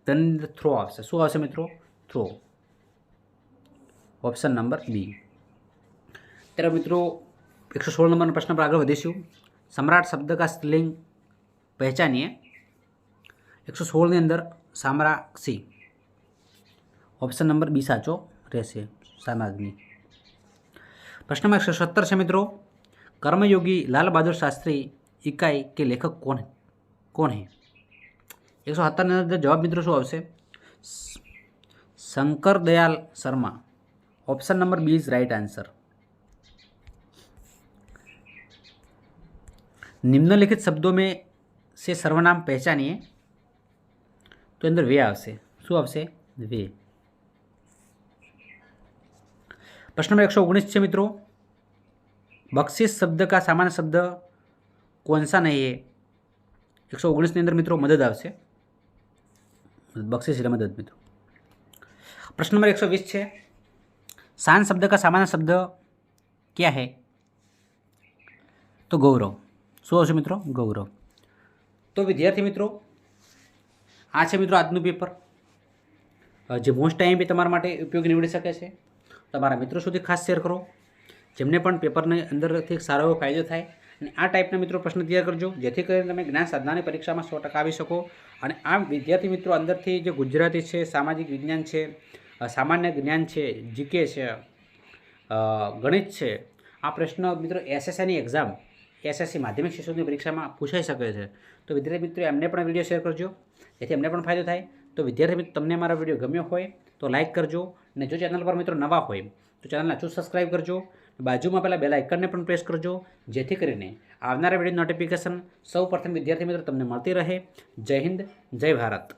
તેની અંદર થ્રો આવશે. શું આવશે મિત્રો? થ્રો. Option number B. ત્યારે મિત્રો 116 નંબરના પ્રશ્ન પર આગળ વધીશું. સમ્રાટ શબ્દ કા સ્ત્રીલિંગ પહેચાનીએ. 116ની અંદર સામ્રાક્ષી. ઓપ્શન નંબર બી સાચો રહેશે, સામ્રાજ્ઞી. પ્રશ્ન નંબર 117 છે મિત્રો, कर्मयोगी लाल बहादुर शास्त्री इकाई के लेखक कौन है? 117 ने अंदर जवाब मित्रों शू आवशे? Shankar Dayal Sharma. Option number B is right answer. निम्नलिखित शब्दों में से सर्वनाम पहचानिए. तो अंदर वे आवशे. शू आवशे? वे. प्रश्न नंबर 119 है मित्रों, बख्शिश शब्द का सामान्य शब्द कौन सा नहीं है? 119 अंदर मित्रों मदद आवशे. बख्शिश એટલે મદદ મિત્રો. प्रश्न नंबर 120 है, शान शब्द का सामान्य शब्द क्या है? तो गौरव. શું આવશે મિત્રો? ગૌરવ. તો વિદ્યાર્થી મિત્રો આ છે મિત્રો આજનું પેપર, જે મોસ્ટ ટાઈમ બી તમારા માટે ઉપયોગી નીવડી શકે છે. તમારા મિત્રો સુધી ખાસ શેર કરો, જેમને પણ પેપરની અંદરથી સારો એવો ફાયદો થાય. અને આ ટાઈપના મિત્રો પ્રશ્ન તૈયાર કરજો, જેથી કરીને તમે જ્ઞાન સાધનાની પરીક્ષામાં 100% આવી શકો. અને આ વિદ્યાર્થી મિત્રો અંદરથી જે ગુજરાતી છે, સામાજિક વિજ્ઞાન છે, સામાન્ય જ્ઞાન છે, જીકે છે, ગણિત છે, આ પ્રશ્ન મિત્રો એસએસસીની એક્ઝામ, એસએસસી માધ્યમિક શિક્ષકની પરીક્ષામાં પૂછાઈ શકે છે. તો વિદ્યાર્થી મિત્રો એમને પણ વિડીયો શેર કરજો, જેથી એમને પણ ફાયદો થાય. તો વિદ્યાર્થી મિત્રો તમને મારો વિડીયો ગમ્યો હોય તો લાઇક કરજો, અને જો ચેનલ પર મિત્રો નવા હોય તો ચેનલને અચૂક સબસ્ક્રાઈબ કરજો. બાજુમાં પેલા બેલ આઇકનને પણ પ્રેસ કરજો, જેથી કરીને આવનારા વિડીયો નોટિફિકેશન સૌ પ્રથમ વિદ્યાર્થી મિત્રો તમને મળતી રહે. જય હિન્દ, જય ભારત.